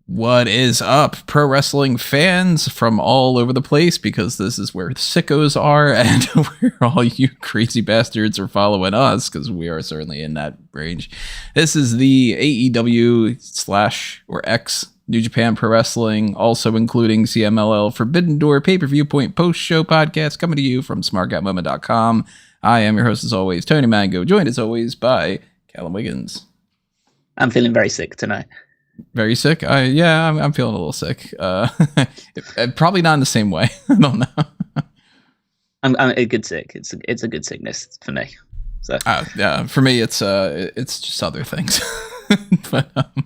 What is up, pro wrestling fans from all over the place, because this is where sickos are and where all you crazy bastards are following us, because we are certainly in that range. This is the AEW/X New Japan Pro Wrestling, also including CMLL Forbidden Door Pay-Per-Viewpoint post-show podcast, coming to you from smark@momo.com. I am your host, as always, Tony Mango, joined as always by Callum Wiggins. I'm feeling very sick tonight. Very sick? I'm feeling a little sick. Probably not in the same way. I don't know. I'm a good sick. It's a good sickness for me. So yeah, for me it's just other things. But we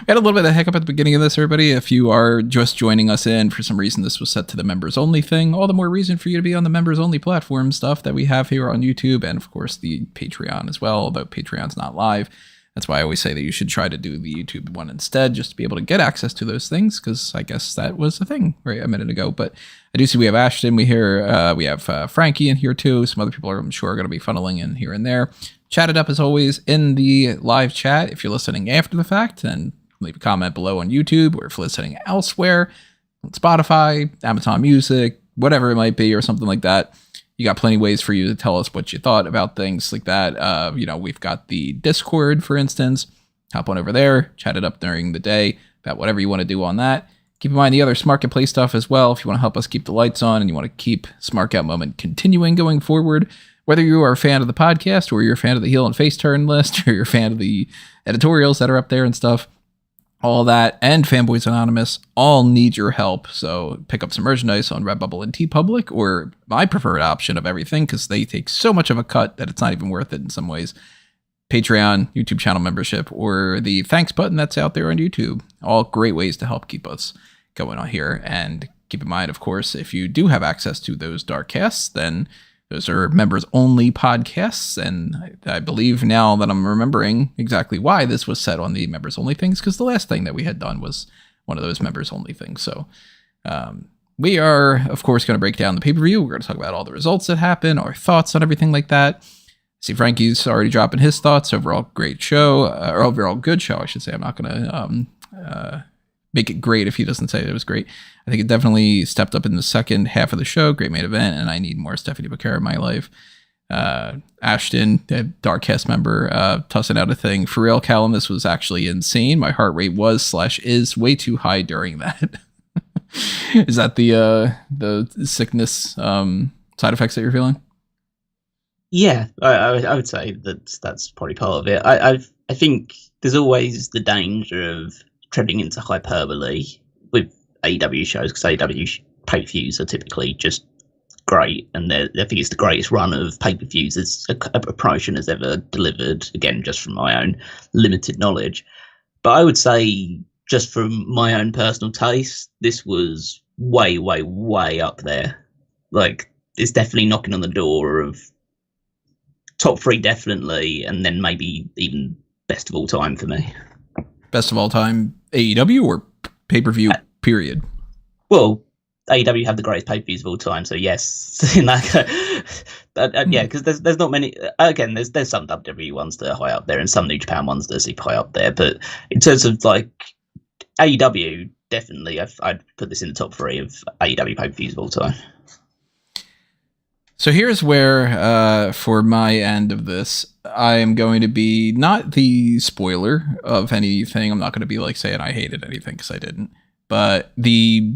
had a little bit of hiccup at the beginning of this, everybody. If you are just joining us in, for some reason this was set to the members only thing, all the more reason for you to be on the members only platform stuff that we have here on YouTube, and of course the Patreon as well, although Patreon's not live. That's why I always say that you should try to do the YouTube one instead, just to be able to get access to those things, because I guess that was a thing right a minute ago. But I do see we have Ashton, we have Frankie in here too. Some other people are, I'm sure, are going to be funneling in here and there. Chat it up as always in the live chat. If you're listening after the fact, then leave a comment below on YouTube, or if you're listening elsewhere, on Spotify, Amazon Music, whatever it might be, or something like that. You got plenty of ways for you to tell us what you thought about things like that. We've got the Discord, for instance. Hop on over there, chat it up during the day about whatever you want to do on that. Keep in mind the other Smark and Play stuff as well. If you want to help us keep the lights on and you want to keep Smark Out Moment continuing going forward, whether you are a fan of the podcast or you're a fan of the heel and face turn list, or you're a fan of the editorials that are up there and stuff, all that, and Fanboys Anonymous, all need your help. So pick up some merchandise on Redbubble and TeePublic, or my preferred option of everything, because they take so much of a cut that it's not even worth it in some ways. Patreon, YouTube channel membership, or the thanks button that's out there on YouTube. All great ways to help keep us going on here. And keep in mind, of course, if you do have access to those dark casts, then those are members only podcasts, and I believe now that I'm remembering exactly why this was set on the members only things, because the last thing that we had done was one of those members only things. So we are, of course, going to break down the pay-per-view. We're going to talk about all the results that happen, our thoughts on everything like that. See, Frankie's already dropping his thoughts. Overall great show, or overall good show, I should say. I'm not going to make it great if he doesn't say it was great. I think it definitely stepped up in the second half of the show. Great main event, and I need more Stephanie Becerra in my life. Ashton, Darkcast member, tossing out a thing. For real, Callum, this was actually insane. My heart rate was/is way too high during that. Is that the sickness side effects that you're feeling? Yeah, I would say that's probably part of it. I think there's always the danger of treading into hyperbole with AEW shows, because AEW pay-per-views are typically just great, and I think it's the greatest run of pay-per-views as a promotion has ever delivered, again, just from my own limited knowledge. But I would say, just from my own personal taste, this was way, way, way up there. Like, it's definitely knocking on the door of top 3, definitely, and then maybe even best of all time for me. Best of all time AEW or pay-per-view period? Well, AEW have the greatest pay-per-views of all time, so yes. In that, yeah, because there's not many. Again, there's some WWE ones that are high up there, and some New Japan ones that are super high up there. But in terms of like AEW, definitely, I'd put this in the top 3 of AEW pay-per-views of all time. So here's where, for my end of this, I am going to be not the spoiler of anything. I'm not going to be like saying I hated anything, because I didn't. But the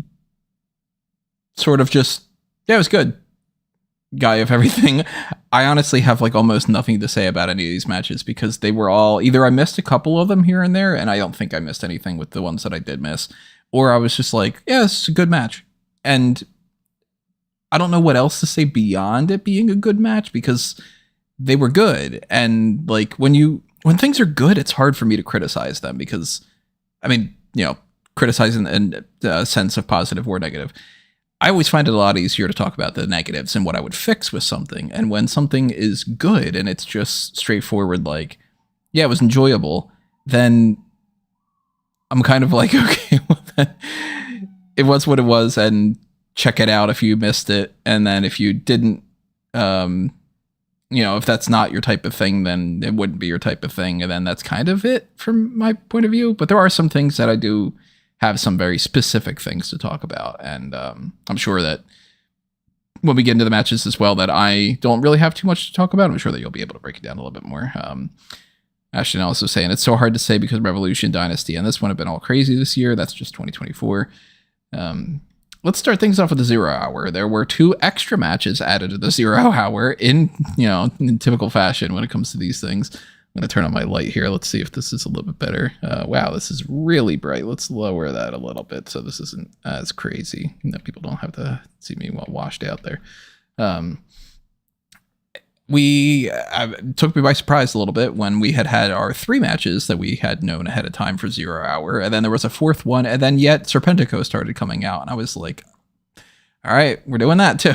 sort of just, yeah, it was good guy of everything. I honestly have like almost nothing to say about any of these matches, because they were all, either I missed a couple of them here and there, and I don't think I missed anything with the ones that I did miss, or I was just like, yeah, this is a good match. And I don't know what else to say beyond it being a good match, because they were good. And like when things are good, it's hard for me to criticize them, because I mean, criticizing in a sense of positive or negative. I always find it a lot easier to talk about the negatives and what I would fix with something. And when something is good and it's just straightforward, like, yeah, it was enjoyable, then I'm kind of like, okay, well, then it was what it was, and check it out if you missed it. And then if you didn't if that's not your type of thing, then it wouldn't be your type of thing. And then that's kind of it from my point of view. But there are some things that I do have some very specific things to talk about. And I'm sure that when we get into the matches as well, that I don't really have too much to talk about. I'm sure that you'll be able to break it down a little bit more. Ashton also saying it's so hard to say because Revolution, Dynasty, and this one have been all crazy this year. That's just 2024. Let's start things off with the 0 hour. There were 2 extra matches added to the 0 hour in typical fashion when it comes to these things. I'm going to turn on my light here. Let's see if this is a little bit better. Wow, this is really bright. Let's lower that a little bit so this isn't as crazy. People don't have to see me well washed out there. It took me by surprise a little bit when we had our 3 matches that we had known ahead of time for 0 hour. And then there was a 4th one. And then yet Serpentico started coming out. And I was like, all right, we're doing that too.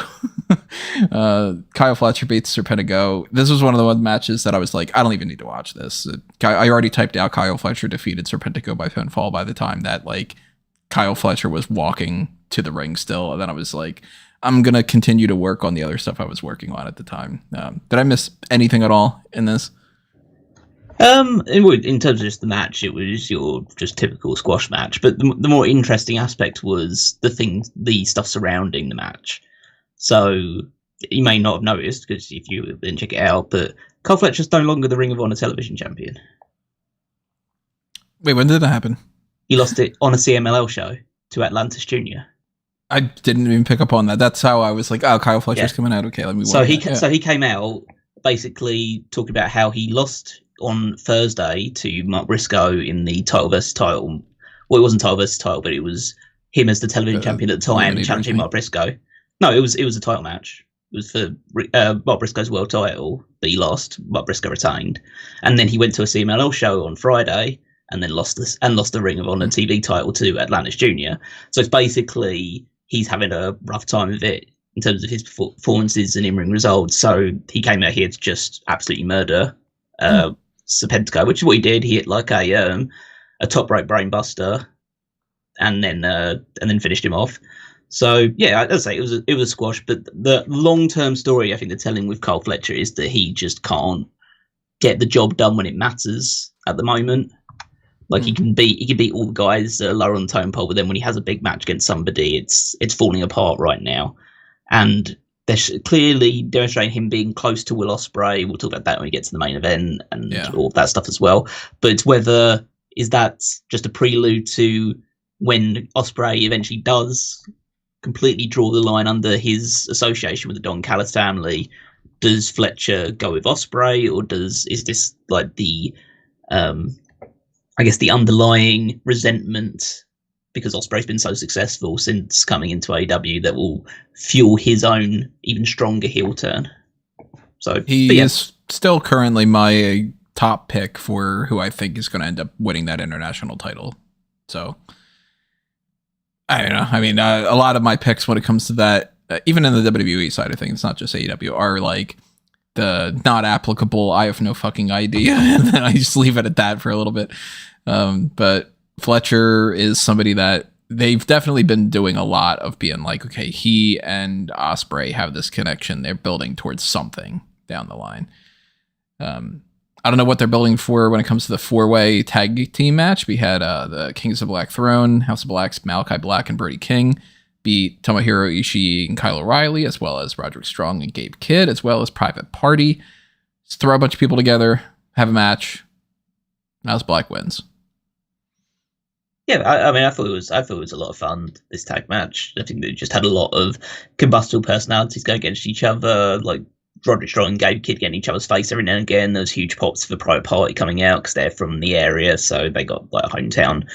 Kyle Fletcher beats Serpentico. This was one of the matches that I was like, I don't even need to watch this. I already typed out Kyle Fletcher defeated Serpentico by pinfall by the time that Kyle Fletcher was walking to the ring still. And then I was like, I'm going to continue to work on the other stuff I was working on at the time. Did I miss anything at all in this? In terms of just the match, it was your just typical squash match. But the more interesting aspect was the stuff surrounding the match. So you may not have noticed because if you didn't check it out, but Kyle Fletcher's no longer the Ring of Honor television champion. Wait, when did that happen? He lost it on a CMLL show to Atlantis Jr. I didn't even pick up on that. That's how I was like, oh, Kyle Fletcher's coming out. Okay, let me watch it. So he came out basically talking about how he lost on Thursday to Mark Briscoe in the title versus title. Well, it wasn't title versus title, but it was him as the television champion at the time challenging Mark Briscoe. No, it was a title match. It was for Mark Briscoe's world title that he lost. Mark Briscoe retained, and then he went to a CMLL show on Friday and then lost the Ring of Honor TV title to Atlantis Jr. So it's basically he's having a rough time of it in terms of his performances and in-ring results. So he came out here to just absolutely murder Serpentico, which is what he did. He hit a top rope brainbuster and then finished him off. So yeah, I'd say it was a squash. But the long-term story I think they're telling with Kyle Fletcher is that he just can't get the job done when it matters at the moment. He can beat all the guys that are lower on the tone pole, but then when he has a big match against somebody, it's falling apart right now. And they're clearly demonstrating him being close to Will Ospreay. We'll talk about that when we get to the main event and all that stuff as well. But it's whether is that just a prelude to when Ospreay eventually does completely draw the line under his association with the Don Callis family. Does Fletcher go with Ospreay, or is this the the underlying resentment because Ospreay's been so successful since coming into AEW that will fuel his own even stronger heel turn. So he is still currently my top pick for who I think is going to end up winning that international title. So I don't know. I mean, a lot of my picks when it comes to that, even in the WWE side of things, it's not just AEW, are the not applicable. I have no fucking idea, and then I just leave it at that for a little bit. But Fletcher is somebody that they've definitely been doing a lot of being like, okay, he and Ospreay have this connection. They're building towards something down the line. I don't know what they're building for when it comes to the 4-way tag team match. We had the Kings of Black Throne, House of Black's Malakai Black and Brody King beat Tomohiro, Ishii, and Kyle O'Reilly, as well as Roderick Strong and Gabe Kidd, as well as Private Party. Just throw a bunch of people together, have a match. House Black wins. Yeah, I thought it was a lot of fun, this tag match. I think they just had a lot of combustible personalities go against each other, like Roderick Strong and Gabe Kidd getting each other's face every now and again. There's huge pops for Private Party coming out because they're from the area, so they got a hometown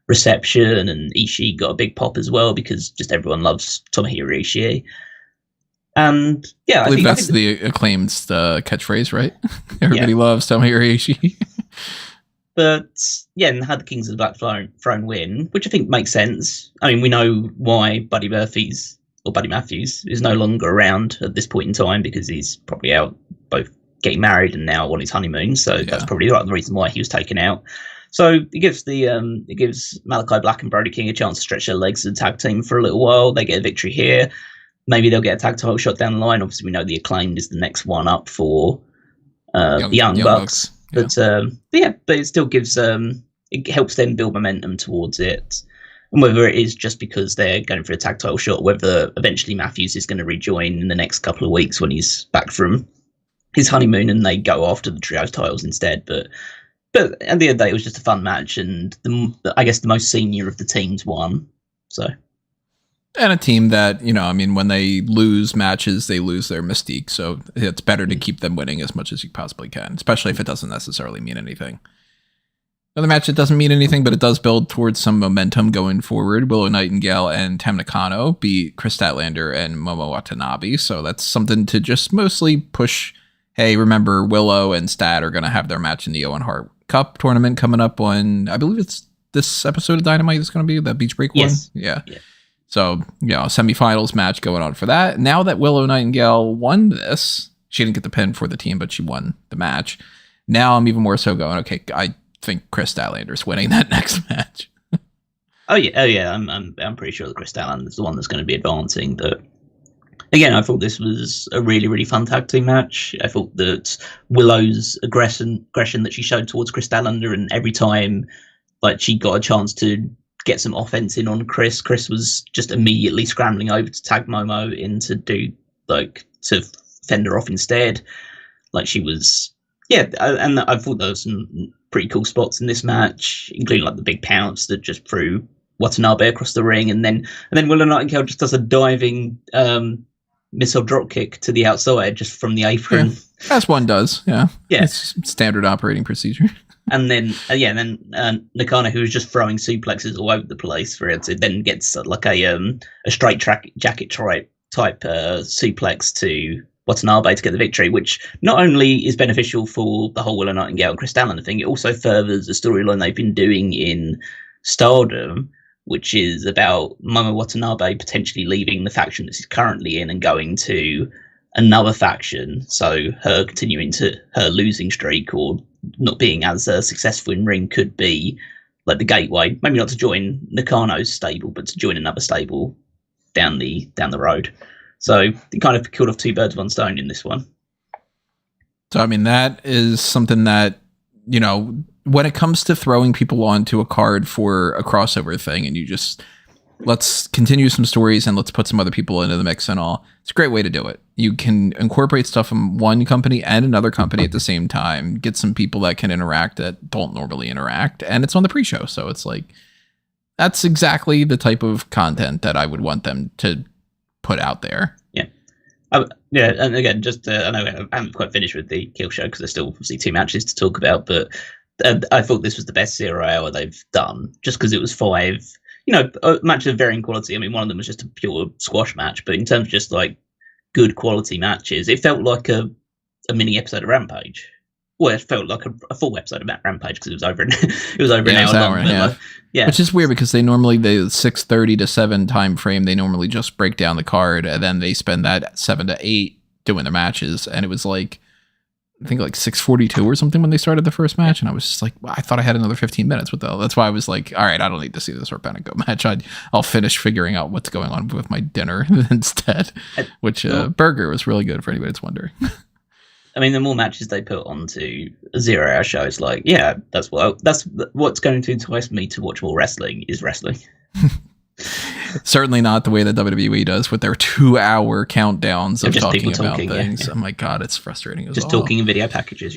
reception, and Ishii got a big pop as well because just everyone loves Tomohiro Ishii. And yeah, I think that's the acclaimed catchphrase, right? Everybody loves Tomohiro Ishii. But yeah, and had the Kings of the Black Throne win, which I think makes sense. I mean, we know why Buddy Matthews is no longer around at this point in time because he's probably out both getting married and now on his honeymoon. So that's probably the reason why he was taken out. So it gives Malakai Black and Brody King a chance to stretch their legs as a tag team for a little while. They get a victory here. maybe they'll get a tag title shot down the line. Obviously, we know the Acclaimed is the next one up for the Young Bucks. Yeah. But it still gives it helps them build momentum towards it. And whether it is just because they're going for a tag title shot, whether eventually Matthews is going to rejoin in the next couple of weeks when he's back from his honeymoon and they go after the trios titles instead. But at the end of the day, it was just a fun match, and I guess the most senior of the teams won. So. And a team that, when they lose matches, they lose their mystique. So it's better to keep them winning as much as you possibly can, especially if it doesn't necessarily mean anything. Another match that doesn't mean anything, but it does build towards some momentum going forward. Willow Nightingale and Nakano beat Kris Statlander and Momo Watanabe. So that's something to just mostly push. Hey, remember, Willow and Stat are going to have their match in the Owen Hart Cup tournament coming up on, I believe it's this episode of Dynamite is going to be the Beach Break one. Yeah. So, semifinals match going on for that. Now that Willow Nightingale won this, she didn't get the pin for the team, but she won the match. Now I'm even more so going, okay, I think Kris Statlander's winning that next match. Oh yeah. I'm pretty sure that Kris Statlander's the one that's going to be advancing. But again, I thought this was a really, really fun tag team match. I thought that Willow's aggression that she showed towards Kris Statlander, and every time she got a chance to get some offense in on Kris was just immediately scrambling over to tag Momo in to do to fend her off instead. She was. Yeah, and I thought there was some pretty cool spots in this match, including the big pounce that just threw Watanabe across the ring, and then Willow Nightingale just does a diving missile dropkick to the outside just from the apron. Yeah, as one does, yeah. It's standard operating procedure. And then Nakano, who was just throwing suplexes all over the place for it, then gets a straight jacket type suplex to Watanabe to get the victory, which not only is beneficial for the whole Willow Nightingale and Kris Statlander thing, it also furthers the storyline they've been doing in Stardom, which is about Momo Watanabe potentially leaving the faction that she's currently in and going to another faction. So her continuing to her losing streak or not being as successful in ring could be the gateway, maybe not to join Nakano's stable, but to join another stable down the road. So they kind of killed off two birds with one stone in this one. So, that is something that, when it comes to throwing people onto a card for a crossover thing and you just, let's continue some stories and let's put some other people into the mix and all, it's a great way to do it. You can incorporate stuff from one company and another company at the same time, get some people that can interact that don't normally interact, and it's on the pre-show. So it's that's exactly the type of content that I would want them to put out there. And again, just I know I haven't quite finished with the Kill Show because there's still obviously two matches to talk about, but I thought this was the best 0 hour they've done, just because it was 5, matches of varying quality. One of them was just a pure squash match, but in terms of just good quality matches, it felt like a mini episode of Rampage. Well, it felt like a full episode of Rampage because it was over an hour long. Which is weird because they normally, the 6:30 to 7 time frame, they normally just break down the card and then they spend that 7 to 8 doing their matches. And it was I think 6:42 or something when they started the first match. And I was just I thought I had another 15 minutes with that. That's why I was all right, I don't need to see the Serpentico match. I'll finish figuring out what's going on with my dinner instead, which burger was really good for anybody that's wondering. The more matches they put onto a 0 hour show, it's that's what's going to entice me to watch more wrestling is wrestling. Certainly not the way that WWE does with their 2 hour countdowns of talking about things. Yeah. Oh my God, it's frustrating as just talking in video packages,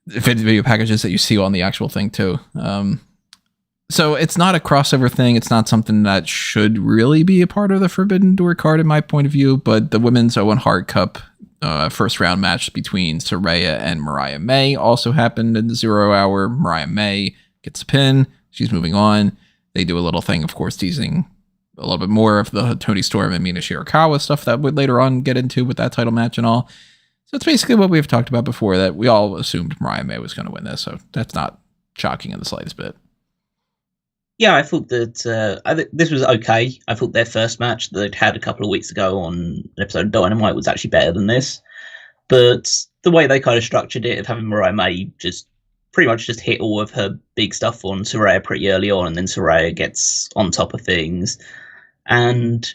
video packages that you see on the actual thing too. So it's not a crossover thing. It's not something that should really be a part of the Forbidden Door card in my point of view, but the Women's Owen Hart Cup first round match between Saraya and Mariah May also happened in the 0 hour. Mariah May gets a pin. She's moving on. They do a little thing, of course, teasing a little bit more of the Toni Storm and Mina Shirakawa stuff that would later on get into with that title match and all. So it's basically what we've talked about before, that we all assumed Mariah May was going to win this. So that's not shocking in the slightest bit. Yeah, I thought that this was okay. I thought their first match that they'd had a couple of weeks ago on an episode of Dynamite was actually better than this. But the way they kind of structured it, of having Mariah May just pretty much just hit all of her big stuff on Saraya pretty early on, and then Saraya gets on top of things. And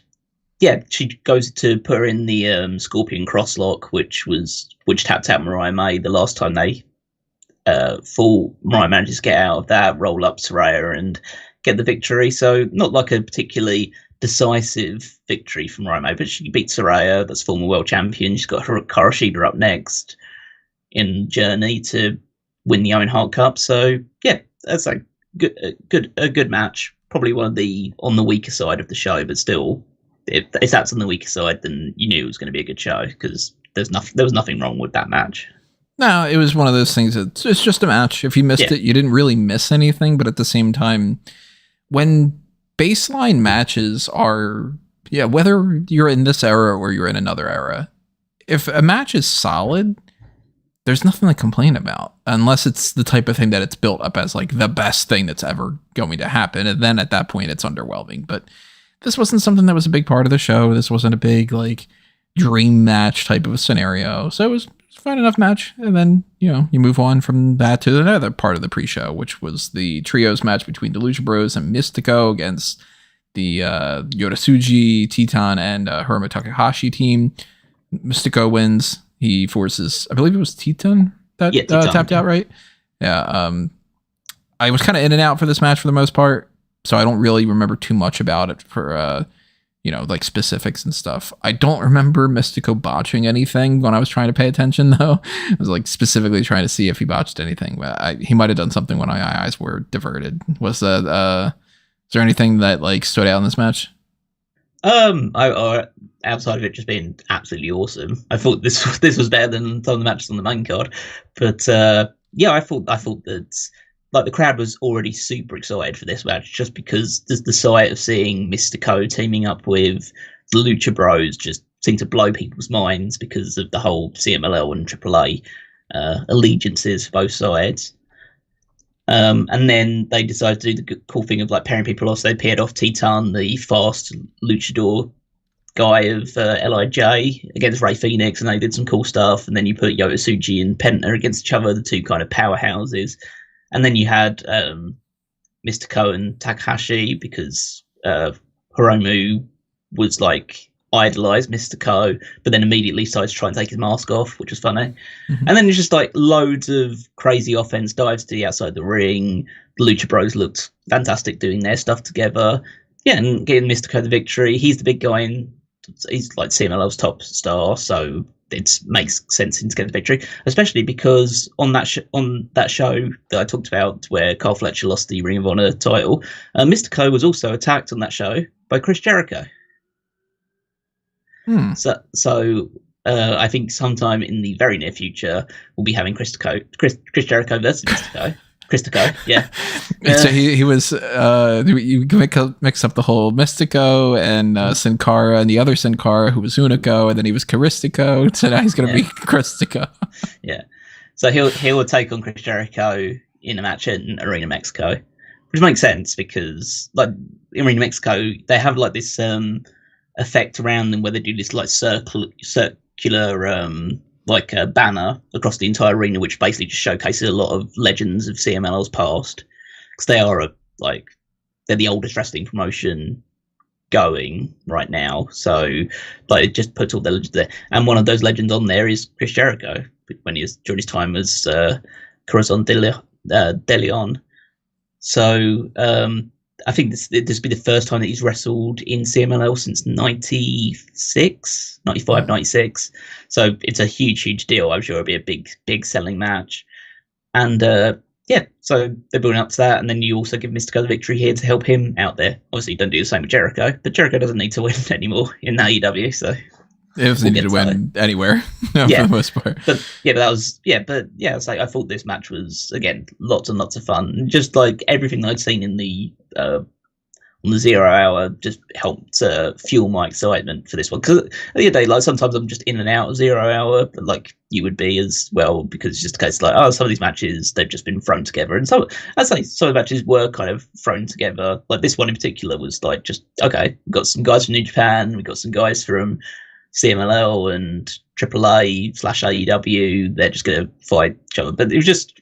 she goes to put her in the Scorpion Crosslock, which tapped out Mariah May the last time they fall. Mariah manages to get out of that, roll up Saraya and get the victory. So not like a particularly decisive victory from Mariah May, but she beats Saraya, that's former world champion. She's got Hikaru Shida up next in Journey to win the Owen Hart Cup. So yeah, that's a good match. Probably one of on the weaker side of the show, but still, if that's on the weaker side, then you knew it was going to be a good show because there was nothing wrong with that match. No, it was one of those things. It's just a match. If you missed it, you didn't really miss anything. But at the same time, when baseline matches are, whether you're in this era or you're in another era, if a match is solid, there's nothing to complain about unless it's the type of thing that it's built up as like the best thing that's ever going to happen. And then at that point it's underwhelming, but this wasn't something that was a big part of the show. This wasn't a big like dream match type of a scenario. So it was a fine enough match. And then, you move on from that to another part of the pre-show, which was the trios match between the Lucha Bros and Mystico against the Yota Tsuji, Titan, and Hiromu Takahashi team. Mystico wins. He forces, I believe it was Titan that tapped out, right? Yeah. I was kind of in and out for this match for the most part, so I don't really remember too much about it for, like specifics and stuff. I don't remember Mystico botching anything when I was trying to pay attention, though. I was like specifically trying to see if he botched anything, but he might have done something when my eyes were diverted. Was that, is there anything that like stood out in this match? Outside of it just being absolutely awesome, I thought this was better than some of the matches on the main card. But I thought that like the crowd was already super excited for this match just because the sight of seeing Mystico teaming up with the Lucha Bros just seemed to blow people's minds because of the whole CMLL and AAA allegiances for both sides. And then they decided to do the cool thing of like pairing people off. So they paired off Titan, the fast luchador guy of LIJ, against Ray Phoenix, and they did some cool stuff. And then you put Yota Tsuji and Penta against each other, the two kind of powerhouses. And then you had Mystico and Takahashi because Hiromu was like idolized Mystico, but then immediately started to try and take his mask off, which was funny. Mm-hmm. And then it's just like loads of crazy offense dives to the outside of the ring. The Lucha Bros looked fantastic doing their stuff together. Yeah, and getting Mystico the victory. He's the big guy, he's like CMLL's top star, so it makes sense to get the victory, especially because on that show that I talked about where Carl Fletcher lost the Ring of Honor title, Mystico was also attacked on that show by Chris Jericho. So I think sometime in the very near future we'll be having Chris Jericho versus Mystico. Christico, yeah. So he was you mix up the whole Mystico and Sin Cara and the other Sin Cara who was Hunico, and then he was Caristico, so now he's going to be Christico. Yeah. So he'll take on Chris Jericho in a match in Arena Mexico, which makes sense because like in Arena Mexico they have like this effect around them where they do this like circular like a banner across the entire arena, which basically just showcases a lot of legends of CMLL's past, because they are they're the oldest wrestling promotion going right now. So like it just puts all the legends there, and one of those legends on there is Chris Jericho when he was during his time as Corazon de Leon. So I think this will be the first time that he's wrestled in CMLL since 95, 96. So it's a huge deal. I'm sure it'll be a big selling match. And so they're building up to that. And then you also give Mystico the victory here to help him out there. Obviously, you don't do the same with Jericho, but Jericho doesn't need to win anymore in AEW. So it doesn't need to win anywhere for the most part. But it's like I thought this match was again lots and lots of fun. Just like everything I'd seen in the on the 0 hour just helped fuel my excitement for this one. Because at the end of the day, like sometimes I'm just in and out of 0 hour, but like you would be as well, because it's just a case like some of these matches they've just been thrown together, and so I'd say some of the matches were kind of thrown together. Like this one in particular was like just okay, we've got some guys from New Japan, we've got some guys from CMLL and AAA / AEW. They're just going to fight each other, but it was just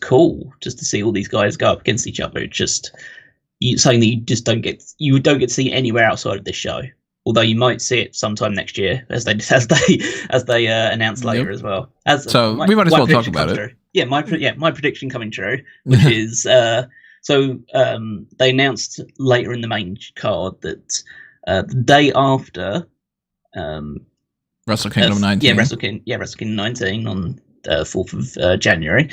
cool just to see all these guys go up against each other. It's just something that you don't get to see anywhere outside of this show. Although you might see it sometime next year, as they announce later as well. So we might as well talk about it. True. Yeah, my prediction coming true, which is they announced later in the main card that the day after Wrestle Kingdom 19. Wrestle Kingdom 19 on 4th of January.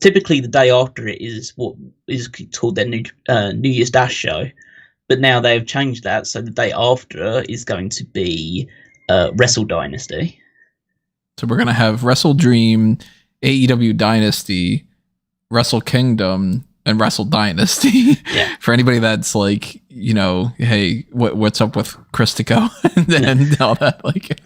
Typically, the day after it is what is called their New Year's Dash show. But now they've changed that, so the day after is going to be Wrestle Dynasty. So we're going to have Wrestle Dream, AEW Dynasty, Wrestle Kingdom, and Wrestle Dynasty. Yeah. For anybody that's like, hey, what's up with Kristico and all that? Like,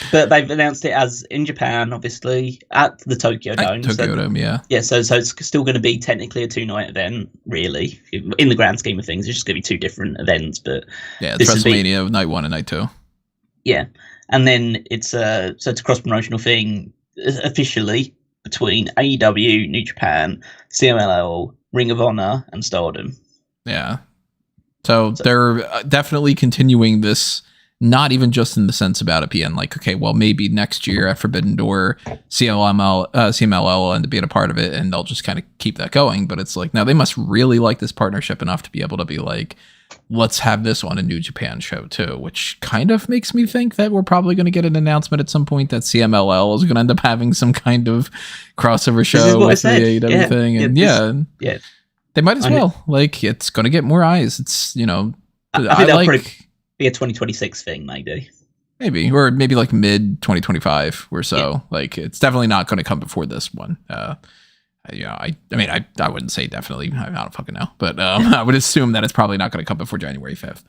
but they've announced it as in Japan, obviously, at the Tokyo Dome. Dome, yeah. Yeah, so it's still going to be technically a 2-night event, really. In the grand scheme of things, it's just going to be 2 different events. But yeah, it's WrestleMania night 1 and night 2. Yeah, and then it's a cross promotional thing officially between AEW, New Japan, CMLL, Ring of Honor, and Stardom. Yeah. So they're definitely continuing this, not even just in the sense about it being like, okay, well, maybe next year at Forbidden Door, CMLL will end up being a part of it, and they'll just kind of keep that going. But it's like, now they must really like this partnership enough to be able to be like, let's have this on a New Japan show too, which kind of makes me think that we're probably going to get an announcement at some point that CMLL is going to end up having some kind kind of crossover show with the AEW thing. And they might as well. Like, it's going to get more eyes. It's, I think that'll probably be a 2026 thing, maybe. Or maybe like mid 2025 or so. Yeah. Like, it's definitely not going to come before this one. I wouldn't say definitely. I don't fucking know. But I would assume that it's probably not going to come before January 5th.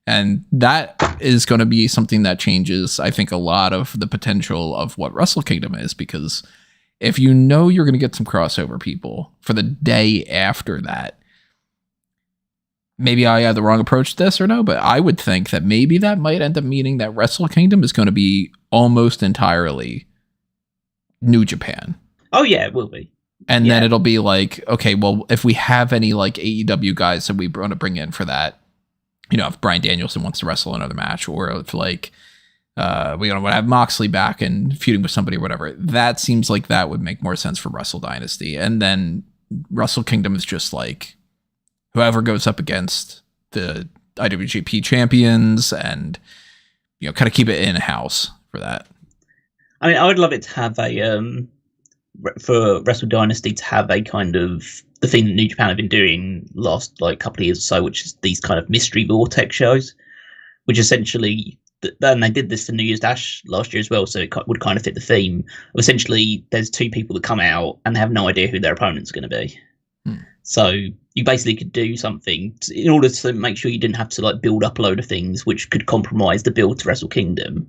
And that is going to be something that changes, I think, a lot of the potential of what Wrestle Kingdom is, because if you're going to get some crossover people for the day after that, maybe I had the wrong approach to this or no, but I would think that maybe that might end up meaning that Wrestle Kingdom is going to be almost entirely New Japan. Oh, yeah, it will be. And then it'll be like, okay, well, if we have any like AEW guys that we want to bring in for that, if Bryan Danielson wants to wrestle another match, or if like we don't want to have Moxley back and feuding with somebody or whatever, that seems like that would make more sense for Wrestle Dynasty. And then Wrestle Kingdom is just like whoever goes up against the IWGP champions, and kind of keep it in house for that. I mean, I would love it to have for Wrestle Dynasty to have a kind of the thing that New Japan have been doing last like couple of years or so, which is these kind of mystery vortex shows, which essentially, and they did this to New Year's Dash last year as well, so it would kind of fit the theme of essentially there's 2 people that come out and they have no idea who their opponent's going to be. So you basically could do something in order to make sure you didn't have to like build up a load of things which could compromise the build to Wrestle Kingdom.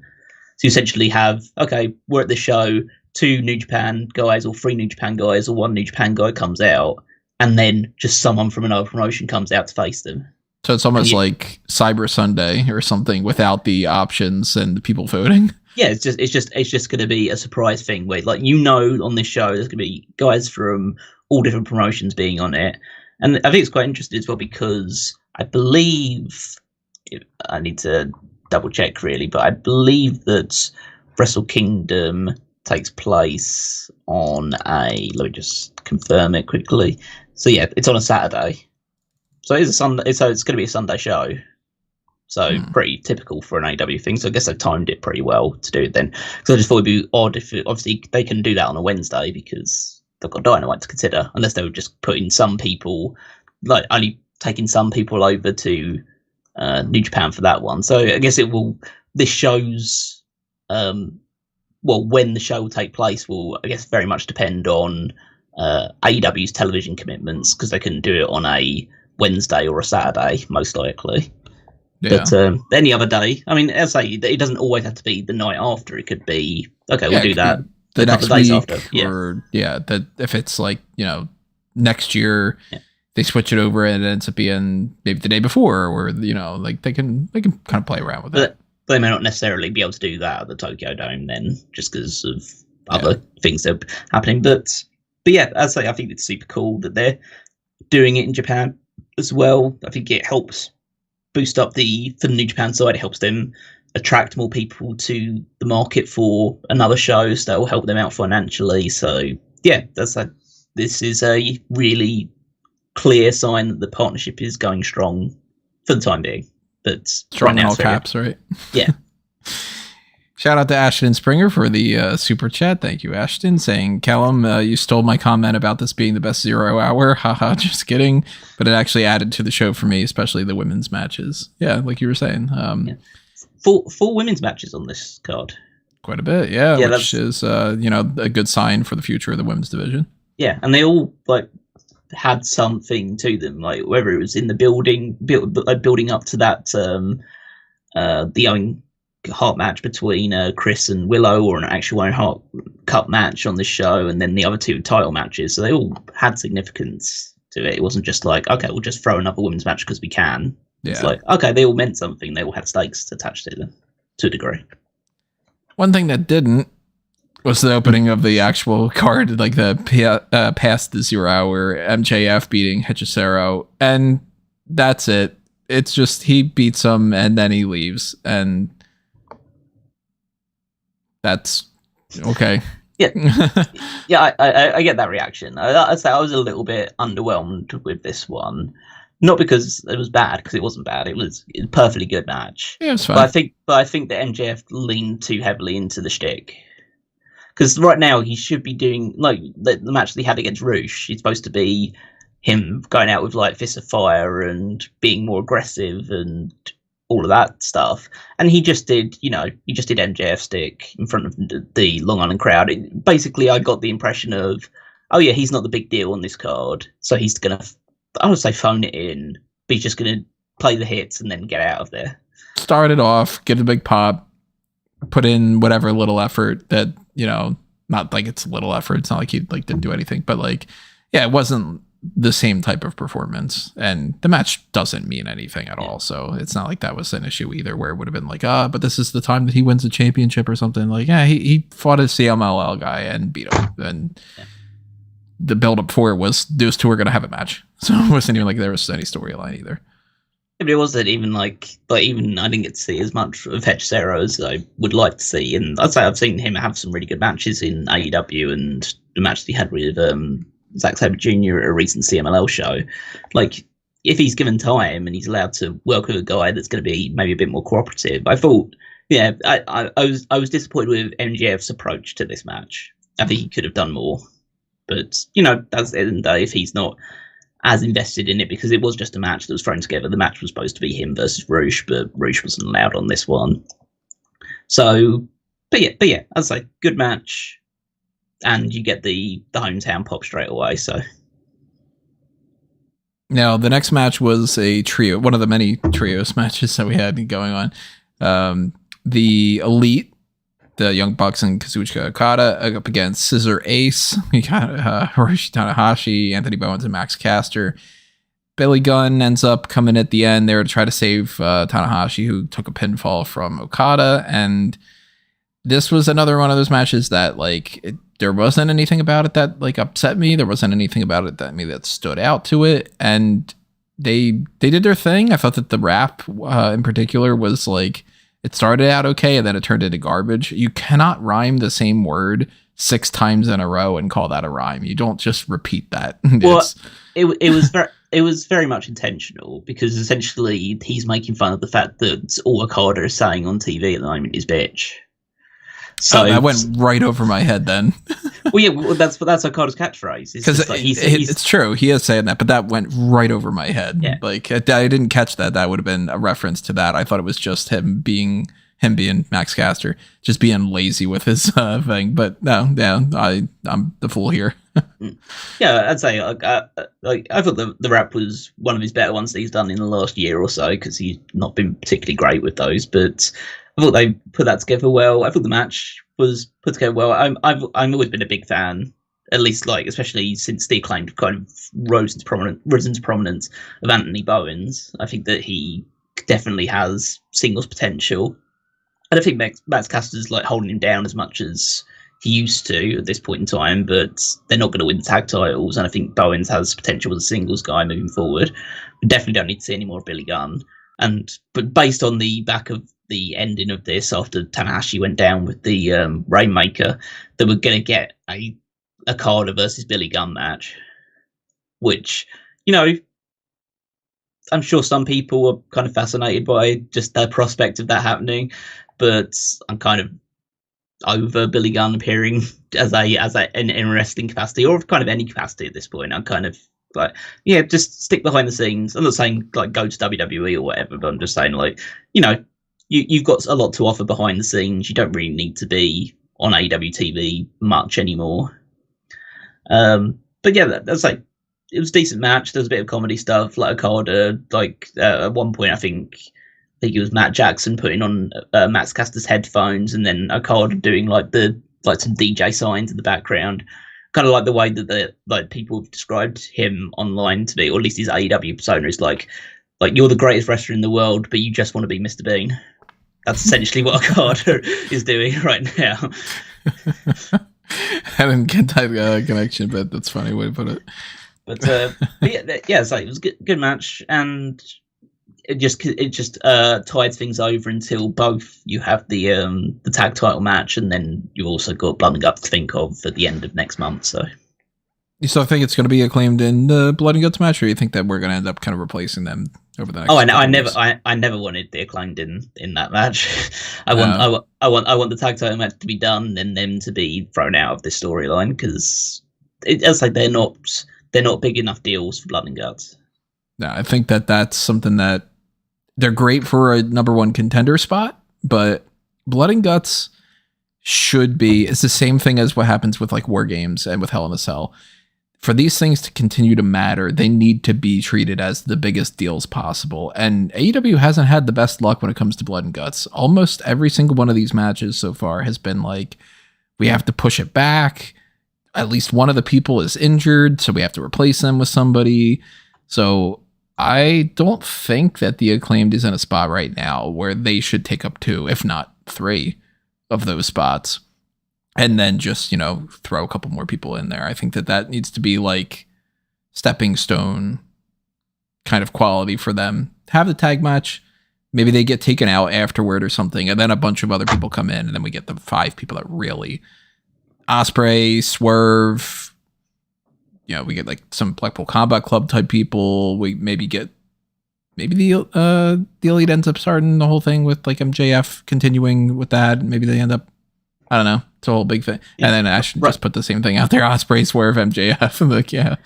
So you essentially have, okay, we're at the show, 2 New Japan guys or 3 New Japan guys or 1 New Japan guy comes out, and then just someone from another promotion comes out to face them. So it's almost like Cyber Sunday or something without the options and the people voting. Yeah, it's just going to be a surprise thing where, like, on this show there's going to be guys from all different promotions being on it, and I think it's quite interesting as well because I believe I need to double check really, but I believe that Wrestle Kingdom takes place on let me just confirm it quickly. So yeah, it's on a Saturday. So it is a Sunday. So it's going to be a Sunday show. So pretty typical for an AEW thing. So I guess they timed it pretty well to do it then. Because I just thought it'd be odd if obviously they can do that on a Wednesday because they've got Dynamite to consider. Unless they were just putting some people, like only taking some people over to New Japan for that one. So I guess this show's when the show will take place will, I guess, very much depend on AEW's television commitments because they couldn't do it on a Wednesday or a Saturday, most likely. Yeah. But any other day, I mean, as I say, it doesn't always have to be the night after. It could be, okay, we'll do that the next days week after. Yeah. Or, that if it's like, next year, they switch it over and it ends up being maybe the day before, or, like they can kind of play around with it. But they may not necessarily be able to do that at the Tokyo Dome then, just because of other things that are happening. But yeah, as I say, I think it's super cool that they're doing it in Japan as well. I think it helps boost up for the New Japan side. It helps them attract more people to the market for another show, so that will help them out financially. So yeah, this is a really clear sign that the partnership is going strong for the time being. But strong in all caps, right? Yeah. Shout out to Ashton Springer for the super chat. Thank you, Ashton, saying, Callum, you stole my comment about this being the best 0 hour. Haha, just kidding. But it actually added to the show for me, especially the women's matches. Yeah, like you were saying. Yeah. Four women's matches on this card. Quite a bit, yeah, which is a good sign for the future of the women's division. Yeah, and they all had something to them, like whether it was in the building up to that the Owen Hart match between Kris and Willow, or an actual Owen Hart Cup match on the show, and then the other two title matches. So they all had significance to it. It wasn't just like, okay, we'll just throw another women's match because we can. Yeah. It's like, okay, they all meant something. They all had stakes attached to them to a degree. One thing that didn't was the opening of the actual card, like the past the 0 hour, MJF beating Hechicero, and that's it. It's just he beats him and then he leaves, and that's okay. Yeah, yeah, I get that reaction. I'd say I was a little bit underwhelmed with this one, not because it was bad, because it wasn't bad. It was a perfectly good match. Yeah, it's fine. But I think that MJF leaned too heavily into the shtick, because right now he should be doing like the match that he had against Roosh. It's supposed to be him going out with like fists of fire and being more aggressive and all of that stuff, and he just did MJF stick in front of the Long Island crowd. Basically, I got the impression of, oh yeah, he's not the big deal on this card, so he's gonna, I would say, phone it in, but he's just gonna play the hits and then get out of there. Start it off, give the big pop, put in whatever little effort that, not like it's little effort. It's not like he didn't do anything, but it wasn't the same type of performance, and the match doesn't mean anything at all, so it's not like that was an issue either, where it would have been like, but this is the time that he wins a championship or something. Like, yeah, he fought a CMLL guy and beat him, and the build up for it was those two were going to have a match, so it wasn't even like there was any storyline either. But it wasn't even like even I didn't get to see as much of Hechicero as I would like to see, and I'd say I've seen him have some really good matches in AEW, and the match that he had with Zack Sabre Jr. at a recent CMLL show. Like, if he's given time and he's allowed to work with a guy that's going to be maybe a bit more cooperative, I thought, I was disappointed with MJF's approach to this match. I think he could have done more, but that's the end of the day. If he's not as invested in it, because it was just a match that was thrown together. The match was supposed to be him versus Roosh, but Roosh wasn't allowed on this one. So, but yeah, I'd say good match. And you get the hometown pop straight away. So now the next match was a trio, one of the many trios matches that we had going on. The Elite, the Young Bucks and Kazuchika Okada up against Scissor Ace. We got Hiroshi Tanahashi, Anthony Bowens, and Max Caster. Billy Gunn ends up coming at the end there to try to save Tanahashi, who took a pinfall from Okada. And this was another one of those matches that there wasn't anything about it that upset me. There wasn't anything about it that stood out to it, and they did their thing. I thought that the rap in particular was it started out okay, and then it turned into garbage. You cannot rhyme the same word 6 times in a row and call that a rhyme. You don't just repeat that. Well, it was very much intentional, because essentially he's making fun of the fact that all Okada is saying on TV at the moment is bitch. So that went right over my head then. That's Okada's catchphrase. Because it's true, he is saying that, but that went right over my head. Yeah. I didn't catch that. That would have been a reference to that. I thought it was just him being Max Caster, just being lazy with his thing. But no, I'm the fool here. Yeah, I'd say I thought the rap was one of his better ones that he's done in the last year or so, because he's not been particularly great with those, but I thought they put that together well. I thought the match was put together well. I've always been a big fan, at least especially since the Acclaimed kind of rose into prominence of Anthony Bowens. I think that he definitely has singles potential. I don't think Max Caster's holding him down as much as he used to at this point in time, but they're not going to win the tag titles, and I think Bowens has potential as a singles guy moving forward. We definitely don't need to see any more of Billy Gunn. But based on the back of the ending of this, after Tanahashi went down with the Rainmaker, that we're going to get a Okada versus Billy Gunn match, which, I'm sure some people are kind of fascinated by just the prospect of that happening, but I'm kind of over Billy Gunn appearing as in wrestling capacity, or kind of any capacity at this point. I'm kind of like, yeah, just stick behind the scenes. I'm not saying like go to WWE or whatever, but I'm just saying like, you've got a lot to offer behind the scenes. You don't really need to be on AEW TV much anymore. But yeah, that's like, it was a decent match. There was a bit of comedy stuff, like Okada. Like at one point, I think it was Matt Jackson putting on Max Caster's headphones, and then Okada doing like some DJ signs in the background. Kind of like the way that people have described him online to be, or at least his AEW persona is like you're the greatest wrestler in the world, but you just want to be Mr. Bean. That's essentially what Okada is doing right now. I didn't get that connection, but that's a funny way to put it. But yeah, so it was a good match, and it just tides things over until both you have the tag title match, and then you also got Blood and Guts to think of at the end of next month. So you still think it's going to be acclaimed in the Blood and Guts match, or you think that we're going to end up kind of replacing them over the next? Oh, I never wanted the acclaimed in that match. I want the tag title match to be done and them to be thrown out of this storyline, because it's like they're not big enough deals for Blood and Guts. No, I think that's something that they're great for a number one contender spot, but Blood and Guts should be, it's the same thing as what happens with like War Games and with Hell in a Cell. For these things to continue to matter, they need to be treated as the biggest deals possible. And AEW hasn't had the best luck when it comes to Blood and Guts. Almost every single one of these matches so far has been like, we have to push it back. At least one of the people is injured, so we have to replace them with somebody. So I don't think that the Acclaimed is in a spot right now where they should take up 2, if not 3 of those spots. And then just, throw a couple more people in there. I think that needs to be like stepping stone kind of quality for them. Have the tag match. Maybe they get taken out afterward or something. And then a bunch of other people come in. And then we get the 5 people that really... Ospreay, Swerve. We get like some Blackpool Combat Club type people. We maybe the Elite ends up starting the whole thing with like MJF continuing with that. Maybe they end up, I don't know. It's a whole big thing. Yeah. And then Ash just put the same thing out there. Ospreay, Swerve, MJF. I'm like, yeah.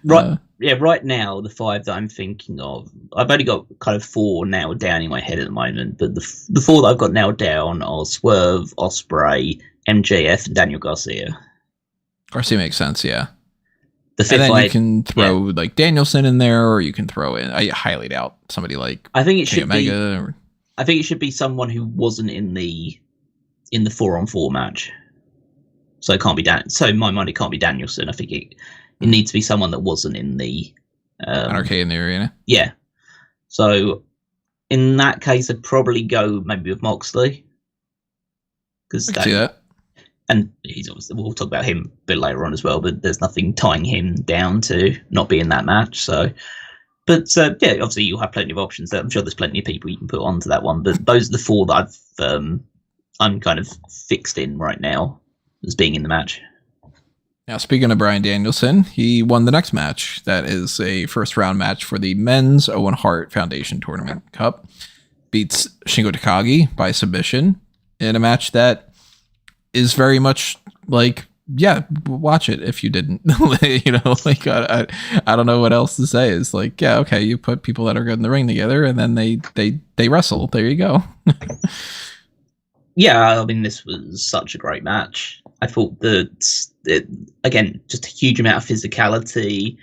Right. Right now, the 5 that I'm thinking of, I've only got kind of 4 nailed down in my head at the moment, but the 4 that I've got nailed down are Swerve, Ospreay, MJF, and Daniel Garcia. Garcia makes sense, yeah. The 5th, and then you can throw like Danielson in there, or you can throw in, I highly doubt somebody like I think it should Omega. I think it should be someone who wasn't in the 4-on-4 match. So it can't be So in my mind, it can't be Danielson. I think it needs to be someone that wasn't in the Arcade in the Arena. Yeah. So in that case, I'd probably go maybe with Moxley. I can see that. And he's obviously, we'll talk about him a bit later on as well, but there's nothing tying him down to not be in that match. So, but yeah, obviously you'll have plenty of options there. I'm sure there's plenty of people you can put onto that one, but those are the 4 that I'm kind of fixed in right now as being in the match. Now, speaking of Bryan Danielson, he won the next match. That is a first round match for the men's Owen Hart Foundation Tournament Cup. Beats Shingo Takagi by submission in a match that is very much like, yeah, watch it if you didn't. Like I don't know what else to say. It's like, yeah, okay, you put people that are good in the ring together, and then they wrestle. There you go. Yeah, I mean, this was such a great match. I thought that again, just a huge amount of physicality.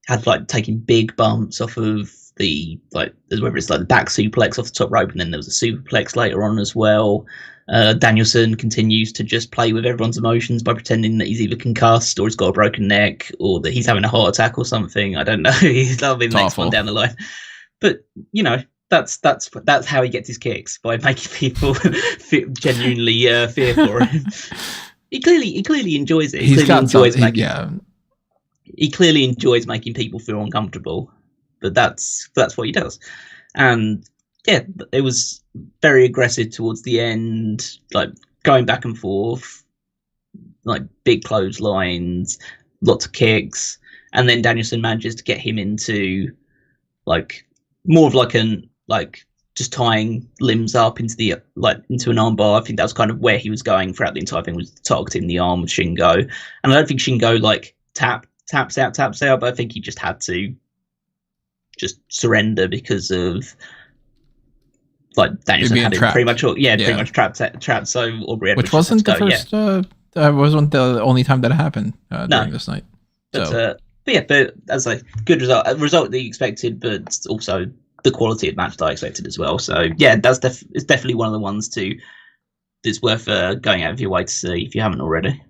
Had like taking big bumps off of the whether it's like the back suplex off the top rope, and then there was a superplex later on as well. Danielson continues to just play with everyone's emotions by pretending that he's either concussed or he's got a broken neck or that he's having a heart attack or something. I don't know. That'll be the next one down the line. But that's how he gets his kicks, by making people genuinely fear for him. He clearly enjoys it. He clearly enjoys making people feel uncomfortable. But that's what he does. And yeah, it was very aggressive towards the end, like going back and forth, like big clotheslines, lots of kicks, and then Danielson manages to get him into like more of like just tying limbs up into the into an armbar. I think that was kind of where he was going throughout the entire thing, was targeting the arm of Shingo. And I don't think Shingo like taps out, but I think he just had to just surrender because of like Danielson had him pretty much trapped. So Aubrey, which wasn't the first. Wasn't the only time that happened during this night. But as a good result, a result that you expected, but also the quality of match that I expected as well. So yeah, it's definitely one of the ones that's worth going out of your way to see if you haven't already.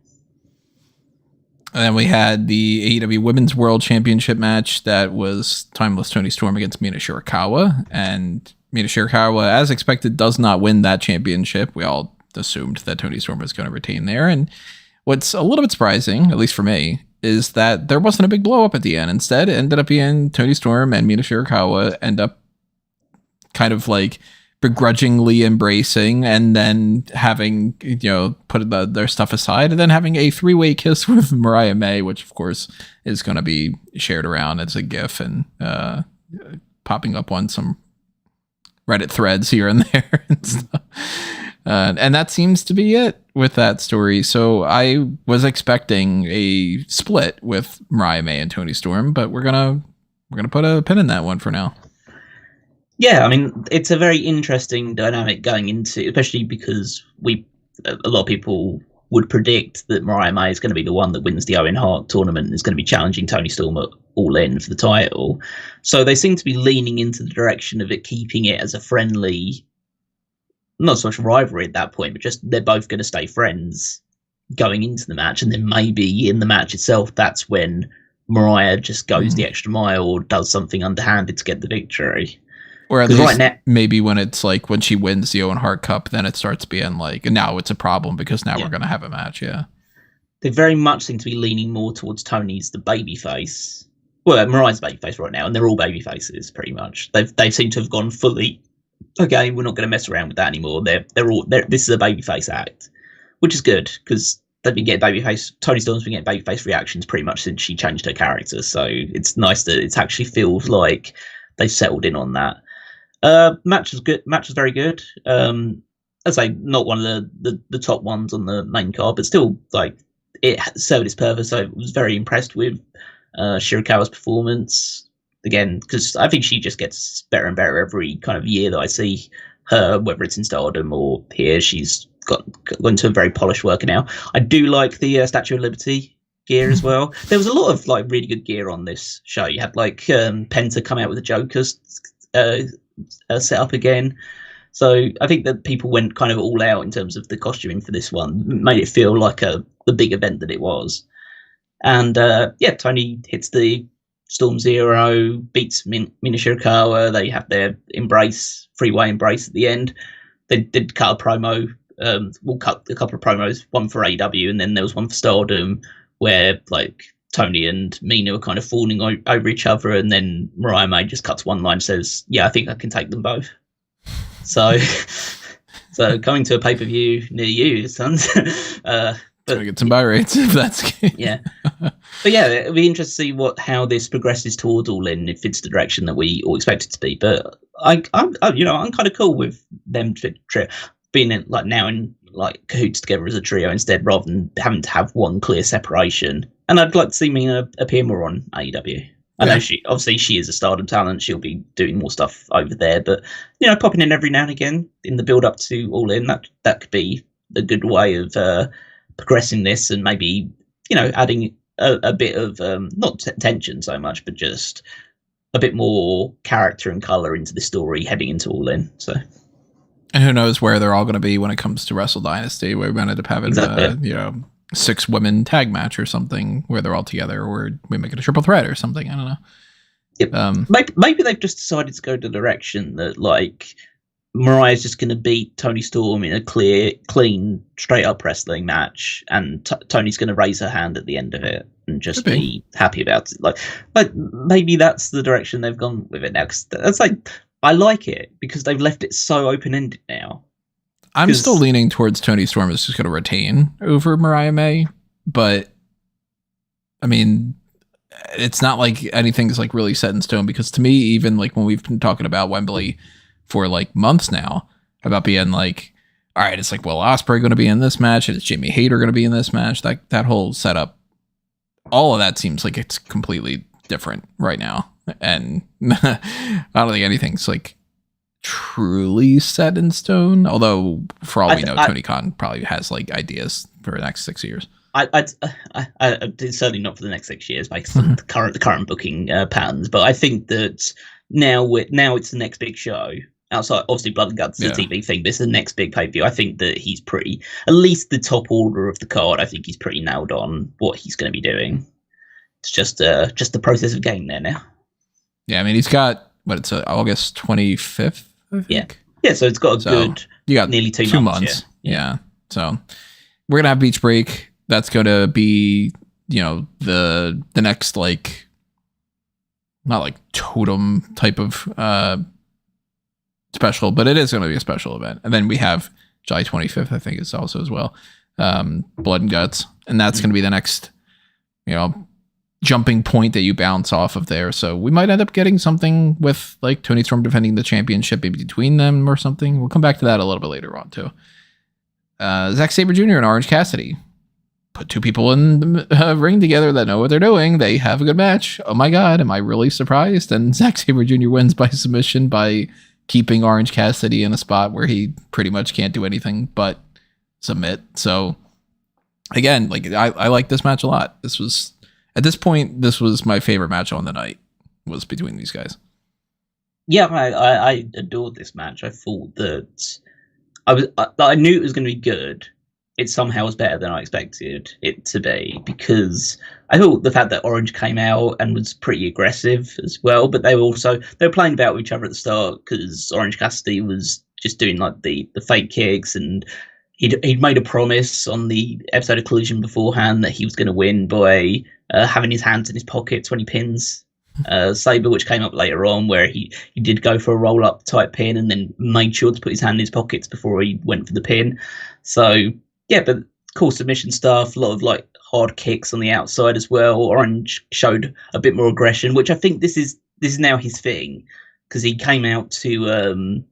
And then we had the AEW Women's World Championship match that was Timeless Toni Storm against Mina Shirakawa. And Mina Shirakawa, as expected, does not win that championship. We all assumed that Toni Storm was going to retain there. And what's a little bit surprising, at least for me, is that there wasn't a big blow up at the end. Instead, it ended up being Toni Storm and Mina Shirakawa end up kind of like begrudgingly embracing and then having, put their stuff aside and then having a 3-way kiss with Mariah May, which of course is going to be shared around as a GIF and popping up on some Reddit threads here and there and stuff. And that seems to be it with that story. So I was expecting a split with Mariah May and Toni Storm, but we're gonna put a pin in that one for now. Yeah, I mean, it's a very interesting dynamic going into, especially because a lot of people would predict that Mariah May is going to be the one that wins the Owen Hart tournament and is going to be challenging Toni Storm at All In for the title. So they seem to be leaning into the direction of it, keeping it as a friendly, not so much rivalry at that point, but just they're both going to stay friends going into the match. And then maybe in the match itself, that's when Mariah just goes the extra mile or does something underhanded to get the victory. Or at least maybe when it's like when she wins the Owen Hart Cup, then it starts being like, now it's a problem because now we're going to have a match. Yeah. They very much seem to be leaning more towards Tony's the babyface. Well, Mariah's babyface right now, and they're all babyfaces pretty much. They seem to have gone fully, okay, we're not going to mess around with that anymore. This is a babyface act, which is good because they've been getting Toni Storm's been getting babyface reactions pretty much since she changed her character. So it's nice that it actually feels like they've settled in on that. Match was good. Match was very good. I'd say not one of the top ones on the main card, but still, like, it served its purpose. I was very impressed with Shirakawa's performance again, because I think she just gets better and better every kind of year that I see her, whether it's in Stardom or here. She's got into a very polished worker now. I do like the Statue of Liberty gear as well. There was a lot of like really good gear on this show. You had like Penta come out with the Joker's set up again. So I think that people went kind of all out in terms of the costuming for this one, made it feel like the big event that it was. And Tony hits the Storm Zero, beats Mina Shirakawa. They have their freeway embrace at the end. They did cut a promo. We'll cut a couple of promos, one for AEW, and then there was one for Stardom, where like Tony and Mina were kind of falling over each other, and then Mariah May just cuts one line and says, "Yeah, I think I can take them both." So coming to a pay-per-view near you, sons. But get some buy rates if that's the case. Yeah. But yeah, it'll be interesting to see how this progresses towards All In, if it's the direction that we all expect it to be. But I'm kind of cool with them being in cahoots together as a trio instead, rather than having to have one clear separation. And I'd like to see Mina appear more on AEW. I know she is a Stardom talent. She'll be doing more stuff over there, but popping in every now and again in the build up to All In, that could be a good way of progressing this, and maybe adding a bit of not tension so much, but just a bit more character and color into the story heading into All In. So, and who knows where they're all going to be when it comes to Wrestle Dynasty, where we ended up having 6 women tag match or something where they're all together, or we make it a triple threat or something. I don't know. Yep. Maybe they've just decided to go the direction that like Mariah's just going to beat Toni Storm in a clean, straight up wrestling match, and Tony's going to raise her hand at the end of it and just be happy about it. Like maybe that's the direction they've gone with it now. Cause that's like, I like it because they've left it so open-ended now. I'm still leaning towards Toni Storm is just going to retain over Mariah May, but I mean, it's not like anything's like really set in stone, because to me, even like when we've been talking about Wembley for like months now about being like, all right, it's like, well, Ospreay going to be in this match, and it's Jamie Hayter going to be in this match. That whole setup, all of that seems like it's completely different right now. And I don't think anything's like truly set in stone. Although, for all we know, Tony Khan probably has like ideas for the next 6 years. Certainly not for the next 6 years based on the current booking patterns. But I think that now it's the next big show. Outside, obviously, Blood and Guts, the TV thing, but it's the next big pay-per-view. I think that he's pretty, at least the top order of the card, I think he's pretty nailed on what he's going to be doing. It's just the process of getting there now. Yeah, I mean, he's got, it's August 25th, I think? Yeah, so it's got you got nearly 2 months. Yeah. So we're going to have Beach Break. That's going to be, the next, like, not like totem type of special, but it is going to be a special event. And then we have July 25th, I think, is also as well. Blood and Guts. And that's going to be the next, jumping point that you bounce off of there. So we might end up getting something with like Toni Storm defending the championship in between them or something. We'll come back to that a little bit later on too. Zack Sabre Jr. and Orange Cassidy put 2 people in the ring together that know what they're doing. They have a good match. Oh my God, am I really surprised? And Zack Sabre Jr. wins by submission by keeping Orange Cassidy in a spot where he pretty much can't do anything but submit. So again, like I like this match a lot. At this point, this was my favorite match on the night, was between these guys. Yeah, I adored this match. I thought that I knew it was going to be good. It somehow was better than I expected it to be, because I thought the fact that Orange came out and was pretty aggressive as well, but they were playing about with each other at the start, because Orange Cassidy was just doing like the fake kicks, and he'd made a promise on the episode of Collision beforehand that he was going to win by having his hands in his pockets when he pins Sabre, which came up later on, where he did go for a roll-up type pin and then made sure to put his hand in his pockets before he went for the pin. So, yeah, but cool submission stuff, a lot of like hard kicks on the outside as well. Orange showed a bit more aggression, which I think this is now his thing, because he came out to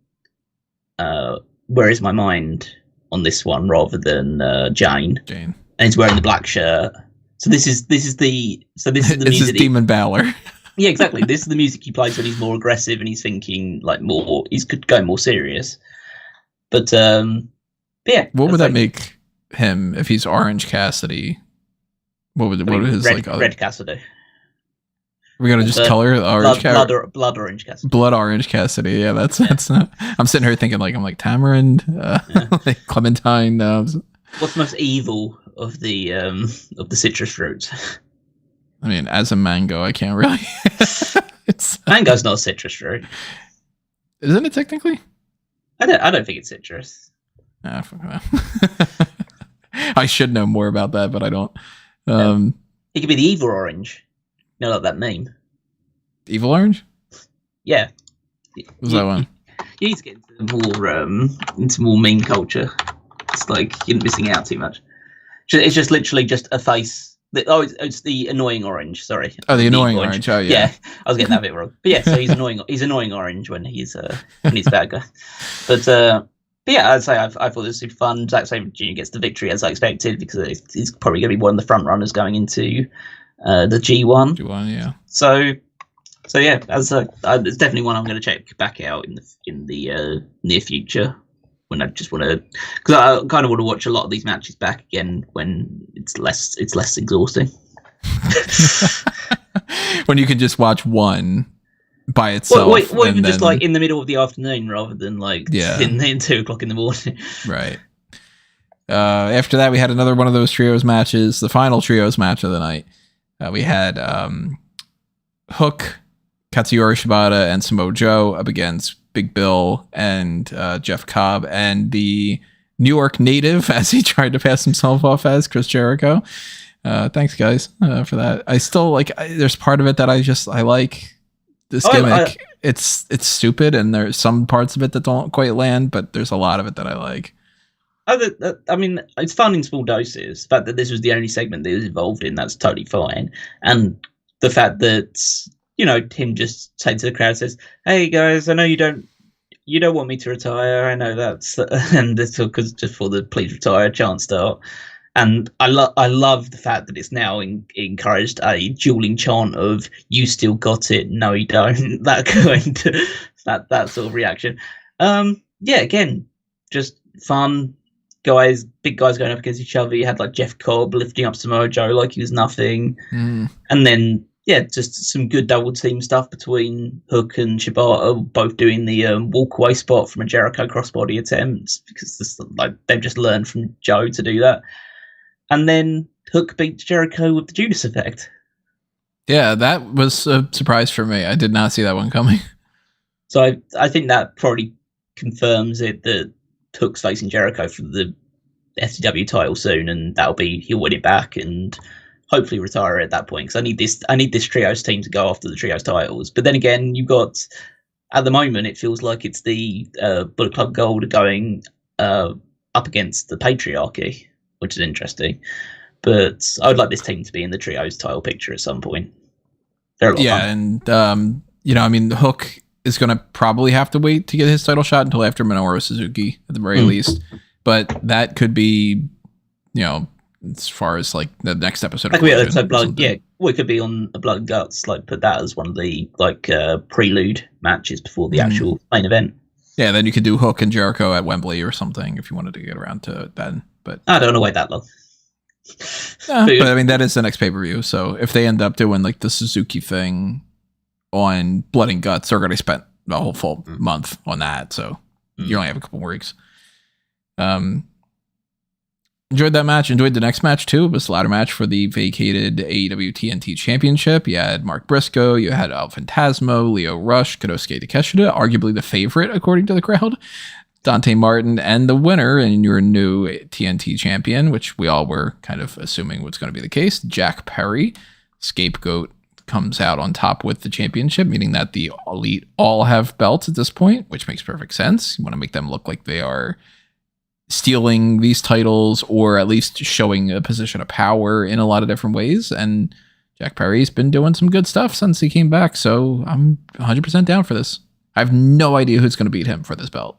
Where Is My Mind on this one rather than Jane, and he's wearing the black shirt. So this is the music. This is Demon Balor. Yeah, exactly. This is the music he plays when he's more aggressive and he's thinking like more. He's going more serious. But yeah. What would that make him if he's Orange Cassidy? What his Red Cassidy? We're gonna just color orange blood orange Cassidy. Blood orange Cassidy. Yeah, that's not. I'm sitting here thinking like I'm Tamarind, like Clementine. What's the most evil of the citrus fruits? I mean, as a mango, I can't really. Mango's not a citrus fruit, isn't it technically? I don't think it's citrus. I should know more about that, but I don't. It could be the evil orange. You know, like that meme. Evil orange? Yeah. What's that one? You need to get into more meme culture. It's like you're missing out too much. It's just literally just a face. It's the annoying orange. Sorry. Oh, the annoying orange. Oh, yeah. I was getting that a bit wrong. But yeah, so he's annoying. He's annoying orange when he's a bad guy. But yeah, I'd say I thought it was super fun. Zack Sabre Jr. gets the victory as I expected, because he's probably going to be one of the front runners going into the G1. G1, yeah. So yeah, it's definitely one I'm going to check back out in the near future, when I just want to, because I kind of want to watch a lot of these matches back again when it's less exhausting. When you can just watch one by itself, or even just like in the middle of the afternoon rather than like in 2 o'clock in the morning. Right. After that, we had another one of those trios matches, the final trios match of the night. We had Hook, Katsuyori Shibata, and Samoa Joe up against Big Bill and Jeff Cobb, and the New York native, as he tried to pass himself off as, Chris Jericho. Thanks, guys, for that. I still there's part of it that I like this gimmick. it's stupid, and there's some parts of it that don't quite land, but there's a lot of it that I like. I mean, it's fun in small doses. The fact that this was the only segment that he was involved in, that's totally fine. And the fact that, you know, him just saying to the crowd, says, "Hey guys, I know you don't want me to retire. I know that's," and it's because just for the "please retire" chant start. And I love the fact that it's now encouraged a dueling chant of "you still got it, no you don't," that kind of, that sort of reaction. Yeah, again, just fun. Guys, big guys going up against each other. You had like Jeff Cobb lifting up Samoa Joe like he was nothing. And then, yeah, just some good double team stuff between Hook and Shibata, both doing the walkaway spot from a Jericho crossbody attempt, because this, like, they've just learned from Joe to do that. And then Hook beats Jericho with the Judas effect. Yeah, that was a surprise for me. I did not see that one coming. So I think that probably confirms it, that Hook's facing Jericho for the FTW title soon, and he'll win it back and hopefully retire at that point, because I need this trios team to go after the trios titles. But then again, you've got, at the moment, it feels like it's the Bullet Club Gold going up against the Patriarchy, which is interesting. But I would like this team to be in the trios title picture at some point. They're a lot of fun. And you know, I mean, Hook is going to probably have to wait to get his title shot until after Minoru Suzuki at the very least. But that could be, you know, as far as like the next episode. That could be episode Blood. Yeah, we could be on a Blood and Guts. Like, put that as one of the like prelude matches before the actual main event. Yeah, then you could do Hook and Jericho at Wembley or something if you wanted to get around to it then. But I don't want to wait that long. But I mean, that is the next pay-per-view. So if they end up doing like the Suzuki thing on Blood and Guts, they're going to spend a whole full month on that. So you only have a couple weeks. Enjoyed that match. Enjoyed the next match too. It was a ladder match for the vacated AEW TNT Championship. You had Mark Briscoe, you had El Phantasmo, Lio Rush, Konosuke Takeshita, arguably the favorite according to the crowd, Dante Martin, and the winner and your new TNT champion, which we all were kind of assuming was going to be the case, Jack Perry. Scapegoat comes out on top with the championship, meaning that the Elite all have belts at this point, which makes perfect sense. You want to make them look like they are stealing these titles, or at least showing a position of power in a lot of different ways. And Jack Perry's been doing some good stuff since he came back, so I'm 100% down for this. I have no idea who's going to beat him for this belt.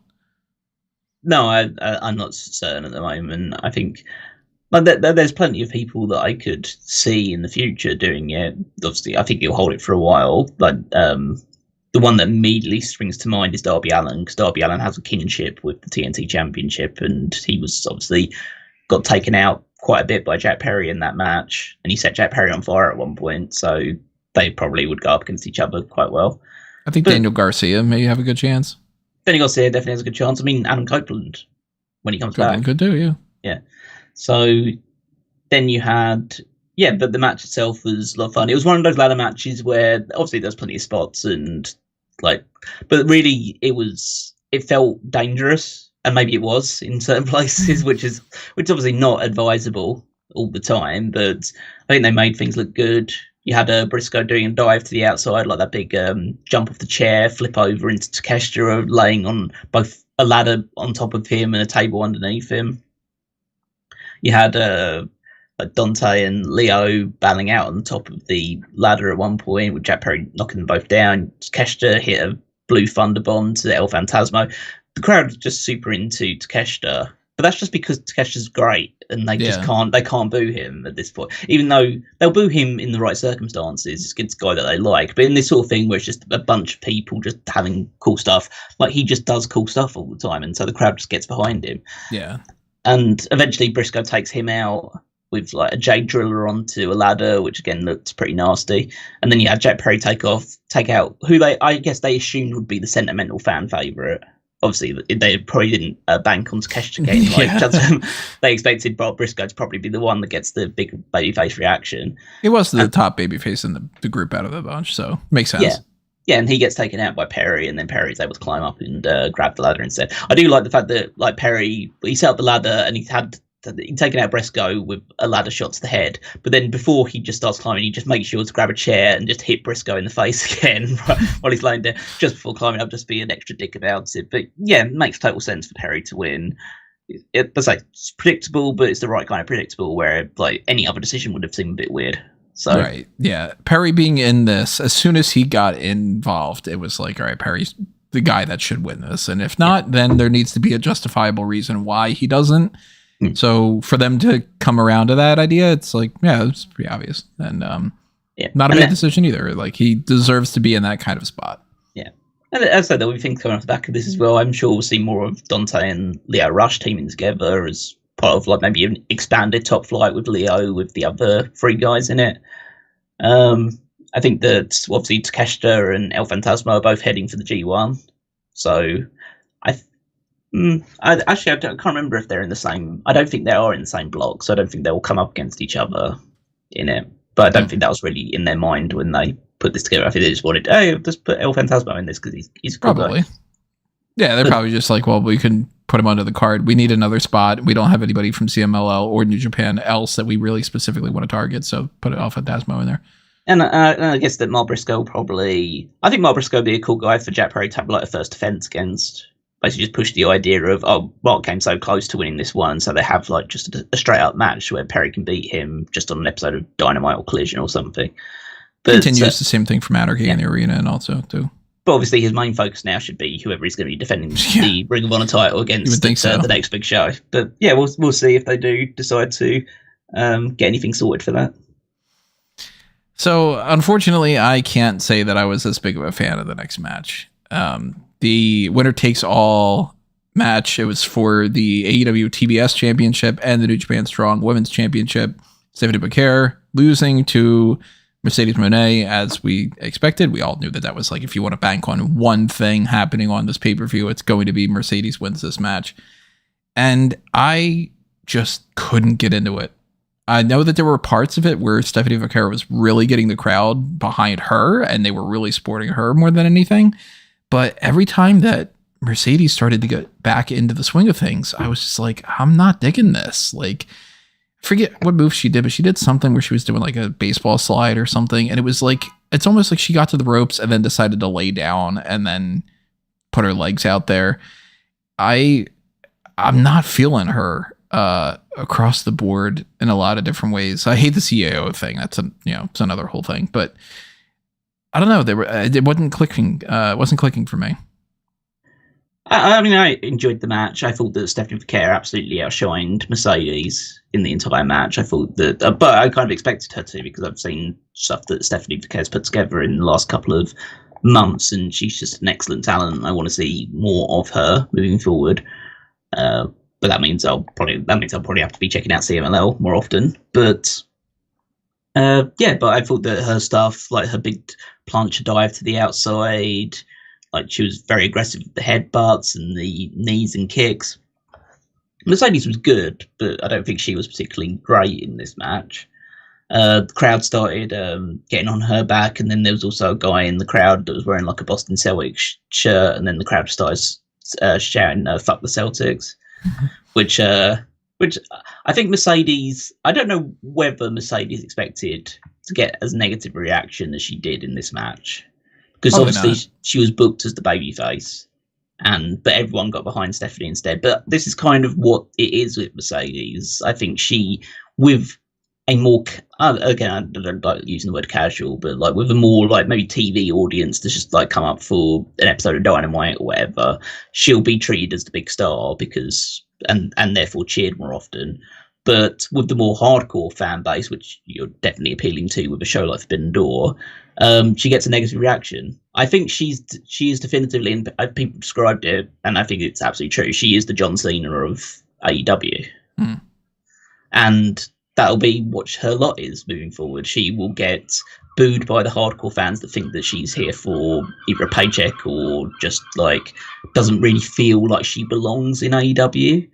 No, I'm not certain at the moment. I think there's plenty of people that I could see in the future doing it. Obviously, I think he'll hold it for a while, but the one that immediately springs to mind is Darby Allin, because Darby Allin has a kinship with the TNT Championship, and he was obviously got taken out quite a bit by Jack Perry in that match, and he set Jack Perry on fire at one point, so they probably would go up against each other quite well. I think Daniel Garcia may have a good chance. Daniel Garcia definitely has a good chance. I mean, Adam Copeland, when he comes back. Could do, yeah. Yeah. So then you had... Yeah, but the match itself was a lot of fun. It was one of those ladder matches where obviously there's plenty of spots and like, but really it felt dangerous, and maybe it was in certain places, which is obviously not advisable all the time. But I think they made things look good. You had Briscoe doing a dive to the outside, like that big jump off the chair, flip over into Takeshita, laying on both a ladder on top of him and a table underneath him. You had like Dante and Leo battling out on the top of the ladder at one point, with Jack Perry knocking them both down. Takeshita hit a blue thunder bomb to El Phantasmo. The crowd was just super into Takeshita, but that's just because Takeshita's great, and they just can't boo him at this point. Even though they'll boo him in the right circumstances, it's a guy that they like. But in this sort of thing where it's just a bunch of people just having cool stuff, like he just does cool stuff all the time, and so the crowd just gets behind him. Yeah. And eventually Briscoe takes him out with like a Jade Driller onto a ladder, which again looked pretty nasty. And then you had Jack Perry take out who I guess they assumed would be the sentimental fan favourite. Obviously, they probably didn't bank on Takeshita getting they expected Bob Briscoe to probably be the one that gets the big babyface reaction. It was the top babyface in the group out of the bunch, so makes sense. Yeah, and he gets taken out by Perry, and then Perry's able to climb up and grab the ladder instead. I do like the fact that like Perry, he set up the ladder and he had taking out Briscoe with a ladder shot to the head, but then before he just starts climbing, he just makes sure to grab a chair and just hit Briscoe in the face again while he's laying there, just before climbing up, just be an extra dick about it. But yeah, it makes total sense for Perry to win. It's predictable, but it's the right kind of predictable, where like any other decision would have seemed a bit weird. So right, yeah, Perry being in this, as soon as he got involved, it was like, all right, Perry's the guy that should win this, and if not, then there needs to be a justifiable reason why he doesn't. So for them to come around to that idea, it's like, yeah, it's pretty obvious, and not a bad decision either. Like, he deserves to be in that kind of spot. Yeah. And as I said, there'll be things coming off the back of this as well. I'm sure we'll see more of Dante and Leo Rush teaming together as part of like maybe an expanded top flight with Leo with the other three guys in it. I think that obviously Takeshita and El Fantasma are both heading for the G1. So I can't remember if they're in the same. I don't think they are in the same block, so I don't think they'll come up against each other in it. But I don't think that was really in their mind when they put this together. I think they just wanted, hey, let's put El Fantasma in this because he's a cool probably guy. Yeah, they're probably just like, well, we can put him under the card. We need another spot. We don't have anybody from CMLL or New Japan else that we really specifically want to target, so put El Fantasma in there. And I guess that Mark Briscoe I think Mark Briscoe would be a cool guy for Jack Perry to have like a first defense against. Basically just push the idea of, Mark came so close to winning this one, so they have like just a straight up match where Perry can beat him just on an episode of Dynamite or Collision or something. But continues the same thing from Anarchy in the arena and also too. But obviously his main focus now should be whoever he's going to be defending the Ring of Honor title against the next big show. But yeah, we'll see if they do decide to get anything sorted for that. So unfortunately, I can't say that I was as big of a fan of the next match. The winner takes all match, it was for the AEW TBS Championship and the New Japan Strong Women's Championship. Stephanie Becerra losing to Mercedes Moné, as we expected. We all knew that was like, if you want to bank on one thing happening on this pay-per-view, it's going to be Mercedes wins this match. And I just couldn't get into it. I know that there were parts of it where Stephanie Becerra was really getting the crowd behind her, and they were really supporting her more than anything. But every time that Mercedes started to get back into the swing of things, I was just like, I'm not digging this. Like, I forget what move she did, but she did something where she was doing like a baseball slide or something. And it was like, it's almost like she got to the ropes and then decided to lay down and then put her legs out there. I'm not feeling her across the board in a lot of different ways. I hate the CAO thing. That's it's another whole thing, but I don't know. It wasn't clicking. Wasn't clicking for me. I mean, I enjoyed the match. I thought that Stephanie Becerra absolutely outshined Mercedes in the entire match. I thought that, but I kind of expected her to, because I've seen stuff that Stephanie Becerra's put together in the last couple of months, and she's just an excellent talent. I want to see more of her moving forward. But that means I'll probably have to be checking out CMLL more often. But but I thought that her stuff, like her big plancha dive to the outside, like she was very aggressive with the headbutts and the knees and kicks. Mercedes was good, but I don't think she was particularly great in this match. The crowd started getting on her back, and then there was also a guy in the crowd that was wearing like a Boston Celtics shirt, and then the crowd started shouting "fuck the Celtics," which I think Mercedes. I don't know whether Mercedes expected to get as negative a reaction as she did in this match, because obviously she was booked as the babyface, but everyone got behind Stephanie instead. But this is kind of what it is with Mercedes. I think she, with a more again, I don't like using the word casual, but like with a more like maybe TV audience to just like come up for an episode of Dynamite or whatever, she'll be treated as the big star because and therefore cheered more often. But with the more hardcore fan base, which you're definitely appealing to with a show like Forbidden Door, she gets a negative reaction. I think she is definitively, and people described it, and I think it's absolutely true. She is the John Cena of AEW, and that'll be what her lot is moving forward. She will get booed by the hardcore fans that think that she's here for either a paycheck or just like doesn't really feel like she belongs in AEW.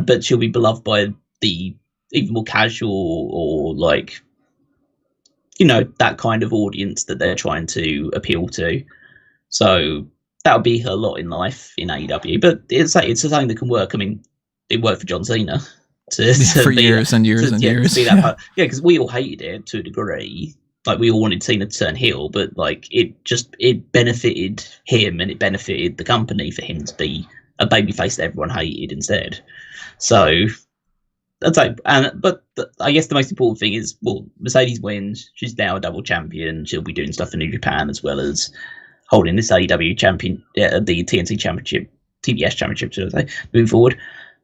But she'll be beloved by the even more casual or like, that kind of audience that they're trying to appeal to. So that'll be her lot in life in AEW. But it's something that can work. I mean, it worked for John Cena. for years and years and years. To be that part. Yeah, because we all hated it to a degree. Like, we all wanted Cena to turn heel, but like it benefited him and it benefited the company for him to be a babyface that everyone hated instead. So that's like, but I guess the most important thing is, well, Mercedes wins. She's now a double champion. She'll be doing stuff in New Japan as well as holding this AEW champion, the TNT championship, TBS championship, should I say, moving forward.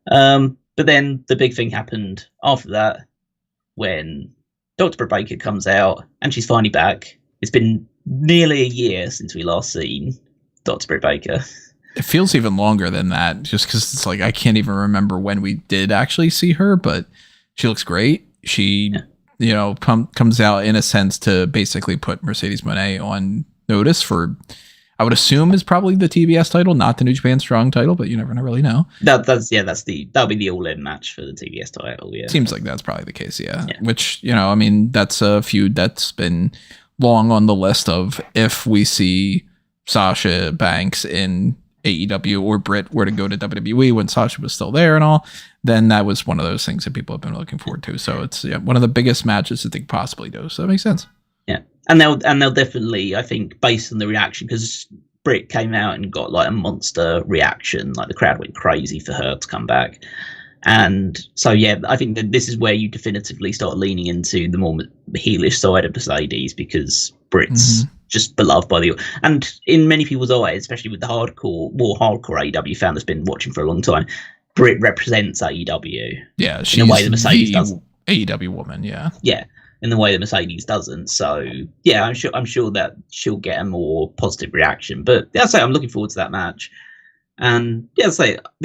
But then the big thing happened after that when Dr. Britt Baker comes out and she's finally back. It's been nearly a year since we last seen Dr. Britt Baker. It feels even longer than that, just because it's like I can't even remember when we did actually see her, but she looks great. She, comes out in a sense to basically put Mercedes Moné on notice for, I would assume, is probably the TBS title, not the New Japan Strong title, but you never really know. That'll be the all-in match for the TBS title. Yeah, seems like that's probably the case. Yeah. Which that's a feud that's been long on the list of, if we see Sasha Banks in AEW or Britt were to go to WWE when Sasha was still there and all, then that was one of those things that people have been looking forward to. So it's one of the biggest matches that they could possibly do. So that makes sense. Yeah, and they'll definitely, I think, based on the reaction, because Britt came out and got like a monster reaction, like the crowd went crazy for her to come back. And so, I think that this is where you definitively start leaning into the more heelish side of Mercedes, because Britt's just beloved by and in many people's eyes, especially with the more hardcore AEW fan that's been watching for a long time, Britt represents AEW. Yeah, she's in a way that Mercedes doesn't. AEW woman, yeah. Yeah, in the way that Mercedes doesn't. So I'm sure that she'll get a more positive reaction. But I'm looking forward to that match. And this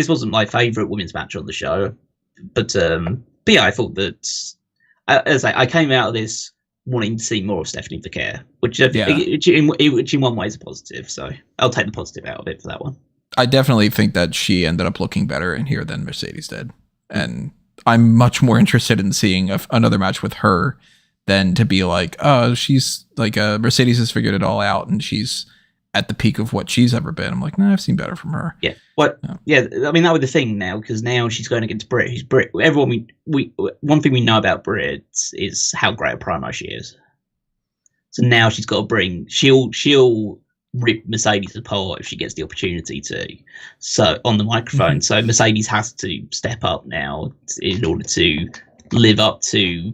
wasn't my favourite women's match on the show, but I thought that I came out of this wanting to see more of Stephanie Vaquer, which in one way is a positive. So I'll take the positive out of it for that one. I definitely think that she ended up looking better in here than Mercedes did, and I'm much more interested in seeing another match with her than to be like, oh, she's like Mercedes has figured it all out and she's at the peak of what she's ever been. I'm like, no, I've seen better from her. Yeah. I mean, that was the thing now, because now she's going against Britt. Who's Britt? Everyone one thing we know about Britt is how great a promo she is. So now she's got to bring. She'll rip Mercedes apart if she gets the opportunity to. So on the microphone. So Mercedes has to step up now in order to live up to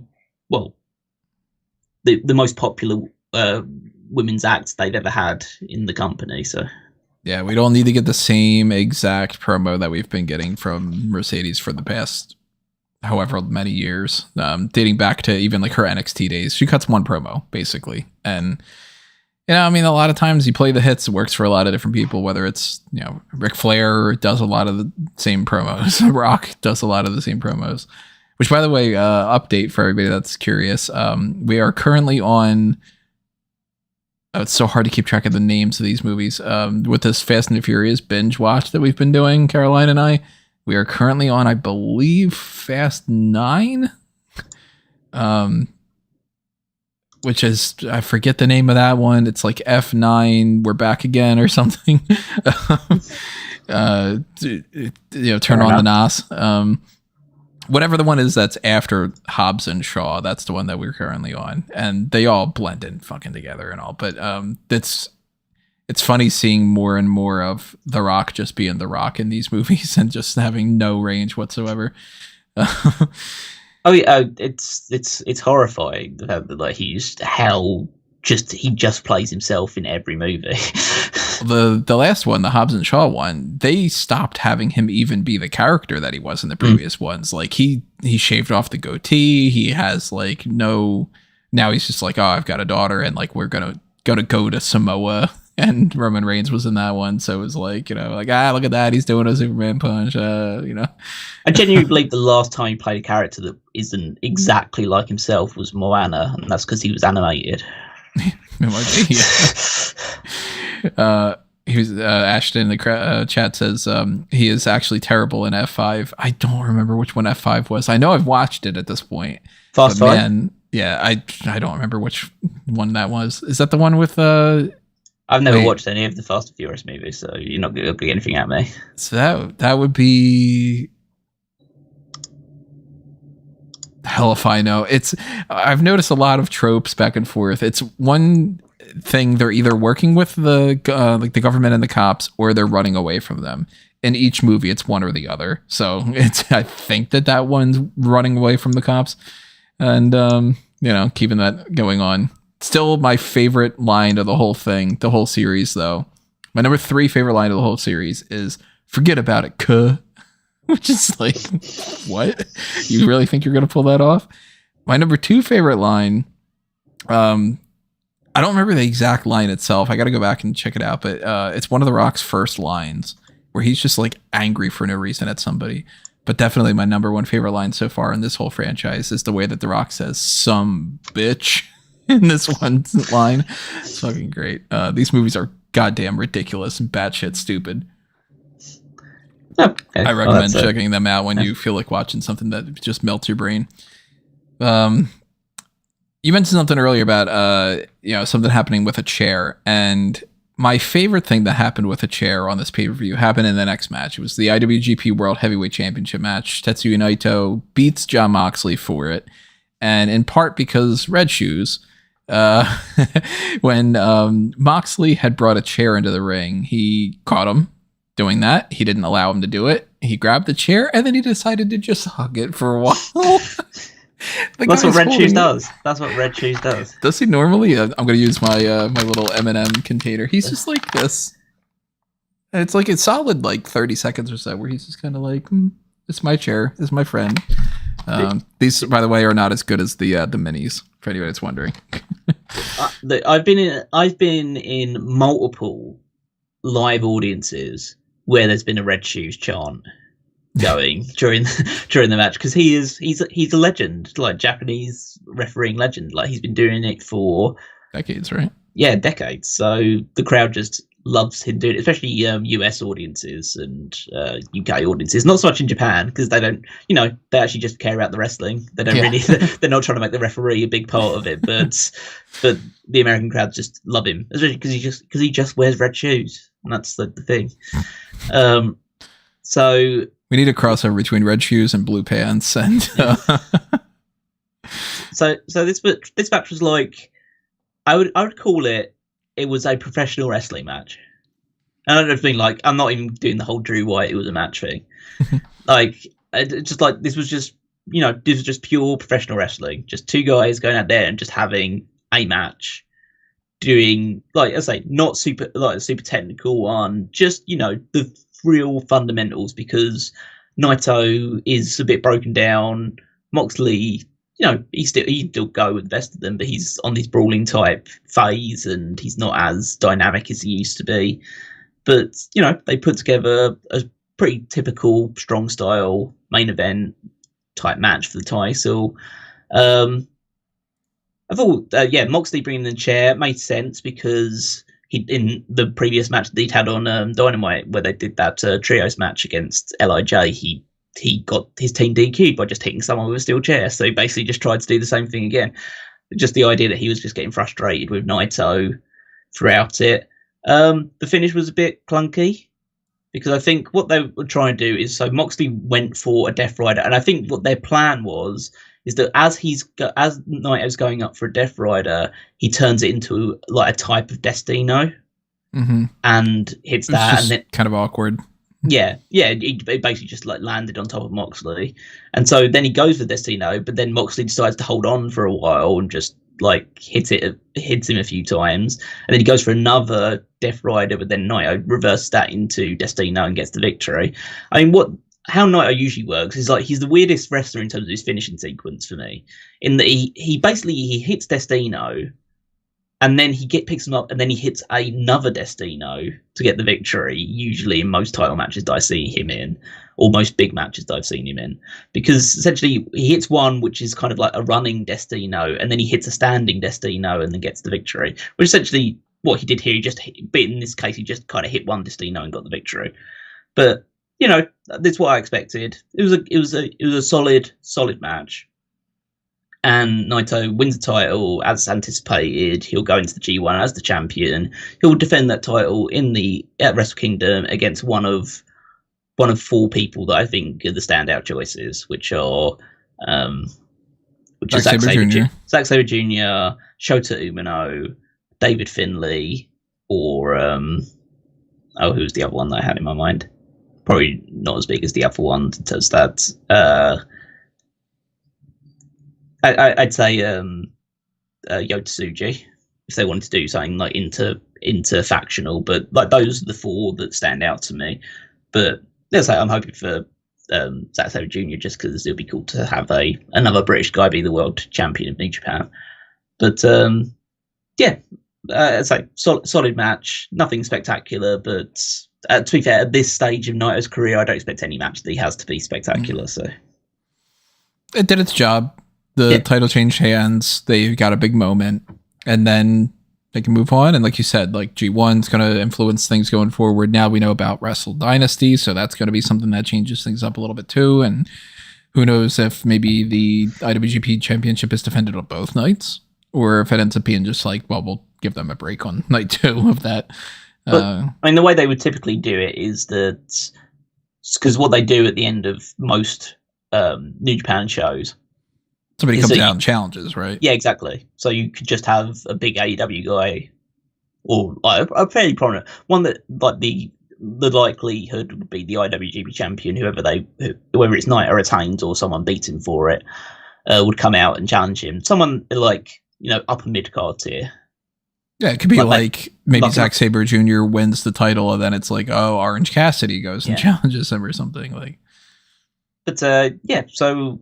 the most popular women's act they've ever had in the company. So yeah, we don't need to get the same exact promo that we've been getting from Mercedes for the past however many years, dating back to even like her NXT days. She cuts one promo basically, and I mean, a lot of times you play the hits, it works for a lot of different people, whether it's Ric Flair does a lot of the same promos, Rock does a lot of the same promos, which, by the way, update for everybody that's curious, we are currently on it's so hard to keep track of the names of these movies. With this Fast and the Furious binge watch that we've been doing, Caroline and I, we are currently on, I believe, Fast 9, which is, I forget the name of that one. It's like F9, we're back again or something. Turn on the NOS. Whatever the one is that's after Hobbs and Shaw, that's the one that we're currently on, and they all blend in fucking together and all. But it's funny seeing more and more of The Rock just being The Rock in these movies and just having no range whatsoever. It's horrifying the fact that like he just plays himself in every movie. The last one, the Hobbs and Shaw one, they stopped having him even be the character that he was in the previous ones. Like he shaved off the goatee. He has like now he's just like, oh, I've got a daughter and like we're gonna go to Samoa, and Roman Reigns was in that one, so it was like, look at that, he's doing a Superman punch. I genuinely believe the last time he played a character that isn't exactly like himself was Moana, and that's because he was animated. He was Ashton in the chat says he is actually terrible in F5. I don't remember which one F5 was. I know I've watched it at this point. Fast 5? Man, yeah, I don't remember which one that was. Is that the one with I've never watched any of the Fast and Furious movies, so you're not going to get anything at me. So that would be hell if I know. I've noticed a lot of tropes back and forth. It's one thing, they're either working with the like the government and the cops, or they're running away from them. In each movie, it's one or the other. So I think that one's running away from the cops, and keeping that going on. Still my favorite line of the whole thing, the whole series, though. My number 3 favorite line of the whole series is "Forget about it, cuh," which is like, what? You really think you're gonna pull that off? My number 2 favorite line, I don't remember the exact line itself. I got to go back and check it out, but it's one of The Rock's first lines where he's just like angry for no reason at somebody. But definitely my number 1 favorite line so far in this whole franchise is the way that The Rock says "some bitch" in this one line. It's fucking great. These movies are goddamn ridiculous and batshit stupid. Okay. I recommend checking them out when you feel like watching something that just melts your brain. You mentioned something earlier about something happening with a chair, and my favorite thing that happened with a chair on this pay-per-view happened in the next match. It was the IWGP World Heavyweight Championship match. Tetsuya Naito beats Jon Moxley for it, and in part because Red Shoes, when Moxley had brought a chair into the ring, he caught him doing that. He didn't allow him to do it. He grabbed the chair, and then he decided to just hug it for a while. That's what Red Shoes does. That's what Red Shoes does. Does he normally? I'm going to use my my little M&M container. He's just like this. And it's like a solid like 30 seconds or so where he's just kind of like, "It's my chair. It's my friend." These, by the way, are not as good as the minis. For anybody that's wondering. I've been in multiple live audiences where there's been a Red Shoes chant going during the match, because he's a legend, like Japanese refereeing legend. Like, he's been doing it for decades, right? Yeah, decades. So the crowd just loves him doing it, especially US audiences and UK audiences. Not so much in Japan, because they don't, they actually just care about the wrestling. They don't really. They're not trying to make the referee a big part of it, but the American crowd just love him, especially because he just wears red shoes, and that's the thing. So we need a crossover between red shoes and blue pants, and so this match was like, I would call it. It was a professional wrestling match. And I don't think, like, I'm not even doing the whole Drew White, it was a match thing. Like, just like, this was just pure professional wrestling. Just two guys going out there and just having a match, doing, like I say, not super technical one, just, the real fundamentals, because Naito is a bit broken down. Moxley, he still go with the best of them, but he's on this brawling type phase and he's not as dynamic as he used to be. But, they put together a pretty typical strong style main event type match for the title. I thought, Moxley bringing the chair made sense, because in the previous match that he'd had on Dynamite, where they did that trios match against LIJ, he got his team DQ'd by just hitting someone with a steel chair. So he basically just tried to do the same thing again. Just the idea that he was just getting frustrated with Naito throughout it. The finish was a bit clunky, because I think what they were trying to do is, so Moxley went for a Death Rider, and I think what their plan is that as Naito's going up for a Death Rider, he turns it into like a type of Destino, and hits that, and then kind of awkward. Yeah, he basically just like landed on top of Moxley, and so then he goes for Destino, but then Moxley decides to hold on for a while and just like hits him a few times, and then he goes for another Death Rider, but then Naito reverses that into Destino and gets the victory. I mean, how Naito usually works is, like, he's the weirdest wrestler in terms of his finishing sequence for me, in that he basically hits Destino, and then he picks him up, and then he hits another Destino to get the victory, usually in most title matches that I see him in, or most big matches that I've seen him in. Because essentially, he hits one, which is kind of like a running Destino, and then he hits a standing Destino, and then gets the victory. Which essentially, what he did here, but in this case, he just kind of hit one Destino and got the victory. But, that's what I expected. It was a solid match. And Naito wins the title as anticipated. He'll go into the G1 as the champion. He'll defend that title at Wrestle Kingdom against one of four people that I think are the standout choices, which are which is Zack Sabre Jr., Shota Umino, David Finlay, or who's the other one that I had in my mind? Probably not as big as the other one does that. I'd say Yota Tsuji, if they wanted to do something like interfactional, but like those are the four that stand out to me. But I'm hoping for Zack Sabre Jr. just because it would be cool to have another British guy be the world champion of New Japan. But it's like solid match, nothing spectacular. But to be fair, at this stage of Naito's career, I don't expect any match that he has to be spectacular. So it did its job. The title changed hands. They got a big moment, and then they can move on. And like you said, like G1's going to influence things going forward. Now we know about Wrestle Dynasty, so that's going to be something that changes things up a little bit too. And who knows if maybe the IWGP Championship is defended on both nights, or if it ends up being just like, well, we'll give them a break on night 2 of that. But, I mean, the way they would typically do it is that, because what they do at the end of most New Japan shows, somebody comes out and challenges, right? Yeah, exactly. So you could just have a big AEW guy, or like a fairly prominent one that, like the likelihood would be the IWGP champion, whoever it's Naito retains or someone beats him for it, would come out and challenge him. Someone like, upper mid card tier. Yeah, it could be like maybe Zack Sabre Jr. wins the title, and then it's like, oh, Orange Cassidy goes and challenges him or something like. But so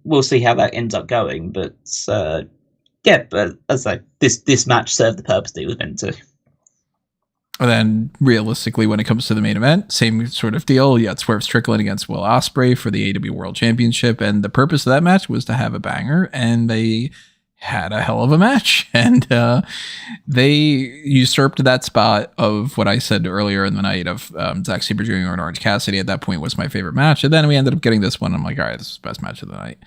we'll see how that ends up going. But but as I say, this match served the purpose that it was meant to. And then realistically, when it comes to the main event, same sort of deal. You had Swerve Strickland against Will Ospreay for the AEW World Championship, and the purpose of that match was to have a banger, and they had a hell of a match, and they usurped that spot of what I said earlier in the night of Zack Sabre Jr. and Orange Cassidy. At that point was my favorite match, and then we ended up getting this one. I'm like, all right, this is the best match of the night,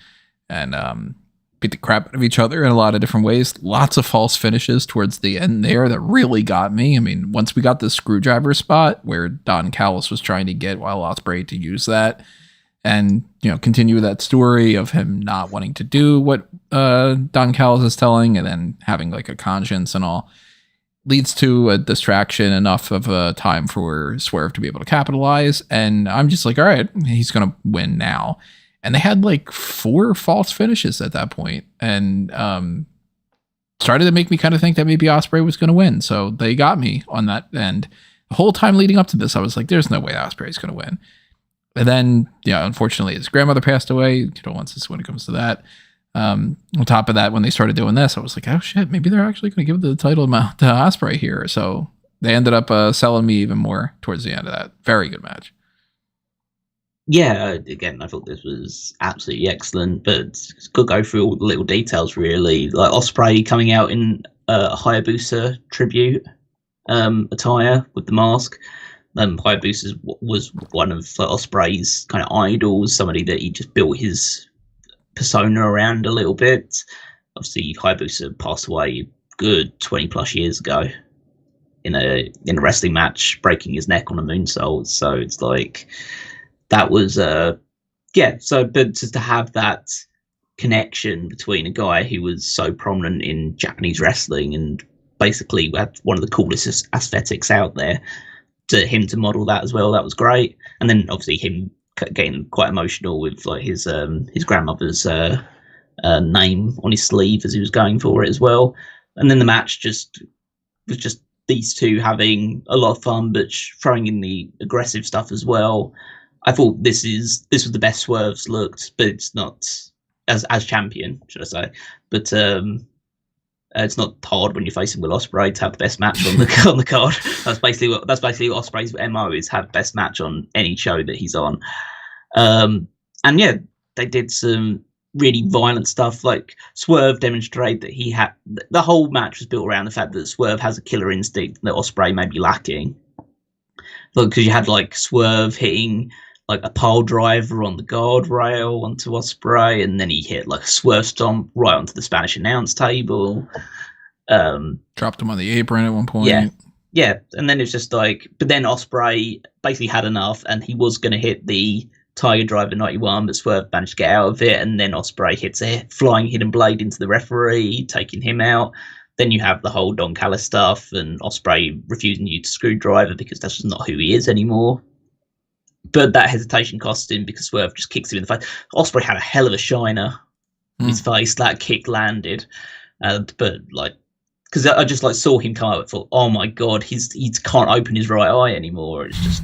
and beat the crap out of each other in a lot of different ways. Lots of false finishes towards the end there that really got me. I mean, once we got the screwdriver spot where Don Callis was trying to get Will Ospreay to use that, and continue that story of him not wanting to do what Don Callis is telling, and then having like a conscience and all, leads to a distraction enough of a time for Swerve to be able to capitalize. And I'm just like, all right, he's going to win now. And they had like 4 false finishes at that point, and started to make me kind of think that maybe Ospreay was going to win. So they got me on that end. The whole time leading up to this, I was like, there's no way Ospreay is going to win. And then, unfortunately, his grandmother passed away. Once when it comes to that. On top of that, when they started doing this, I was like, oh shit, maybe they're actually going to give the title to Ospreay here. So they ended up selling me even more towards the end of that. Very good match. Yeah, again, I thought this was absolutely excellent, but could go through all the little details really. Like Ospreay coming out in Hayabusa tribute attire with the mask. Hayabusa was one of Ospreay's kind of idols, somebody that he just built his persona around a little bit. Obviously, Hayabusa passed away good 20 plus years ago in a wrestling match, breaking his neck on a moonsault. So it's like that was but just to have that connection between a guy who was so prominent in Japanese wrestling and basically had one of the coolest aesthetics out there, to him to model that as well, that was great. And then obviously him getting quite emotional with like his grandmother's name on his sleeve as he was going for it as well. And then the match was just these two having a lot of fun, but throwing in the aggressive stuff as well. I thought this was the best Swerve's looked, but it's not as champion, should I say? But it's not hard when you're facing Will Ospreay to have the best match on the card. That's basically what Ospreay's MO is: have best match on any show that he's on. And yeah, they did some really violent stuff. Like Swerve demonstrated that he had the whole match was built around the fact that Swerve has a killer instinct that Ospreay may be lacking. Because you had like Swerve hitting like a pile driver on the guardrail onto Ospreay, and then he hit like a swerve stomp right onto the Spanish announce table. Dropped him on the apron at one point. Yeah, and then it's just like, but then Ospreay basically had enough, and he was going to hit the Tiger Driver 91, but Swerve managed to get out of it, and then Ospreay hits a flying hidden blade into the referee, taking him out. Then you have the whole Don Callis stuff, and Ospreay refusing to use Screwdriver because that's just not who he is anymore. But that hesitation cost him because Swerve just kicks him in the face. Ospreay had a hell of a shiner in his face. That kick landed, but like, because I just like saw him come out and thought, oh my god, he can't open his right eye anymore. It's just,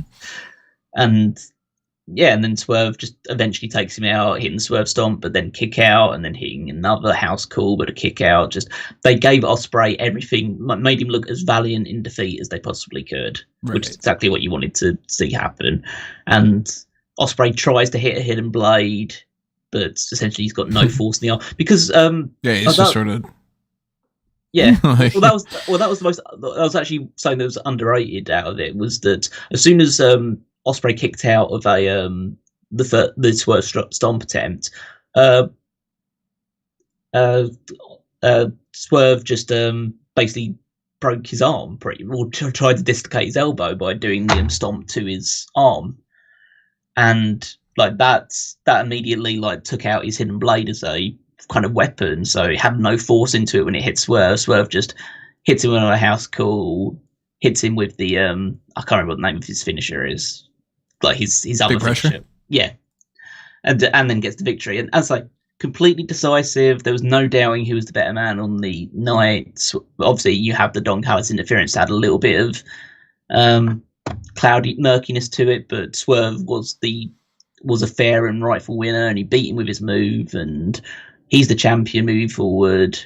and then Swerve just eventually takes him out, hitting Swerve Stomp, but then kick out, and then hitting another house call, but a kick out. Just they gave Ospreay everything, made him look as valiant in defeat as they possibly could, which is exactly what you wanted to see happen. And Ospreay tries to hit a hidden blade, but essentially he's got no force in the arm because he's just sort of. Yeah, that was the most. That was actually something that was underrated out of it, was that as soon as Ospreay kicked out of the Swerve Stomp attempt, Swerve just basically broke his arm, or tried to dislocate his elbow by doing the stomp to his arm, and like that immediately like took out his hidden blade as a kind of weapon, so it had no force into it when it hit Swerve. Swerve just hits him on a house call, hits him with the I can't remember what the name of his finisher is, like his other finisher. Yeah, and then gets the victory. And as like completely decisive, there was no doubting who was the better man on the night. Obviously, you have the Don Callis interference to add a little bit of cloudy murkiness to it, but Swerve was a fair and rightful winner, and he beat him with his move, and he's the champion moving forward.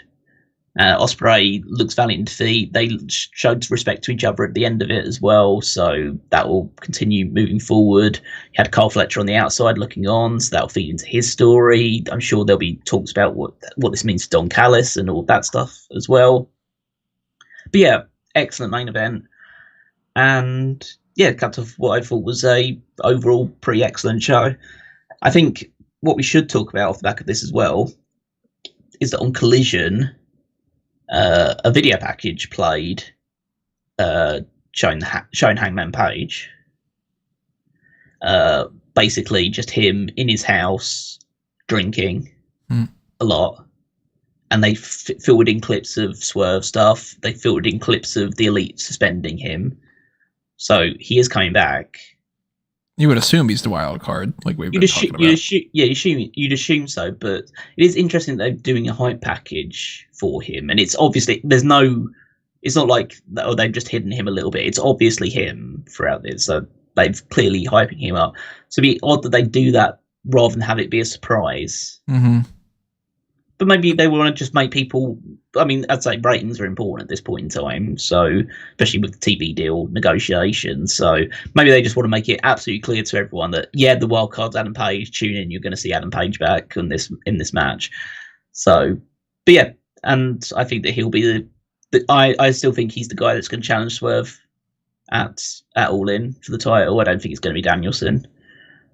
Ospreay looks valiant in defeat. They showed respect to each other at the end of it as well, so that will continue moving forward. You had Carl Fletcher on the outside looking on, so that'll feed into his story. I'm sure there'll be talks about what this means to Don Callis and all that stuff as well. But yeah, excellent main event. And yeah, cut off what I thought was a overall pretty excellent show. I think what we should talk about off the back of this as well is that on Collision, a video package played showing Hangman Page. Basically, just him in his house drinking a lot, and they filled in clips of Swerve stuff. They filled in clips of the Elite suspending him. So he is coming back. You would assume he's the wild card, like we've been talking about. You'd assume so, but it is interesting that they're doing a hype package for him, and it's obviously it's not like they've just hidden him a little bit. It's obviously him throughout this, so they've clearly hyping him up. So it'd be odd that they do that rather than have it be a surprise. Mm-hmm. But maybe they want to just make people. I mean, I'd say ratings are important at this point in time, so especially with the TV deal negotiations. So maybe they just want to make it absolutely clear to everyone that the wild card's Adam Page. Tune in, you're going to see Adam Page back in this match. So, but yeah, and I think that he'll be I still think he's the guy that's going to challenge Swerve at All In for the title. I don't think it's going to be Danielson.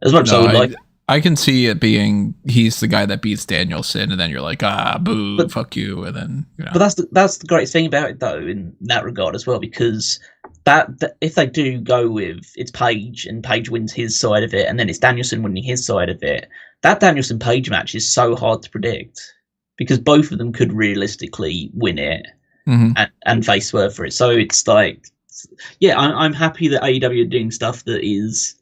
As much as I would like. I can see it being he's the guy that beats Danielson, and then you're like, boo, fuck you, and then. You know. But that's the great thing about it, though, in that regard as well, because that if they do go with it's Page and Page wins his side of it, and then it's Danielson winning his side of it, that Danielson Page match is so hard to predict because both of them could realistically win it and face Swerve for it. So it's like, yeah, I'm happy that AEW are doing stuff that is.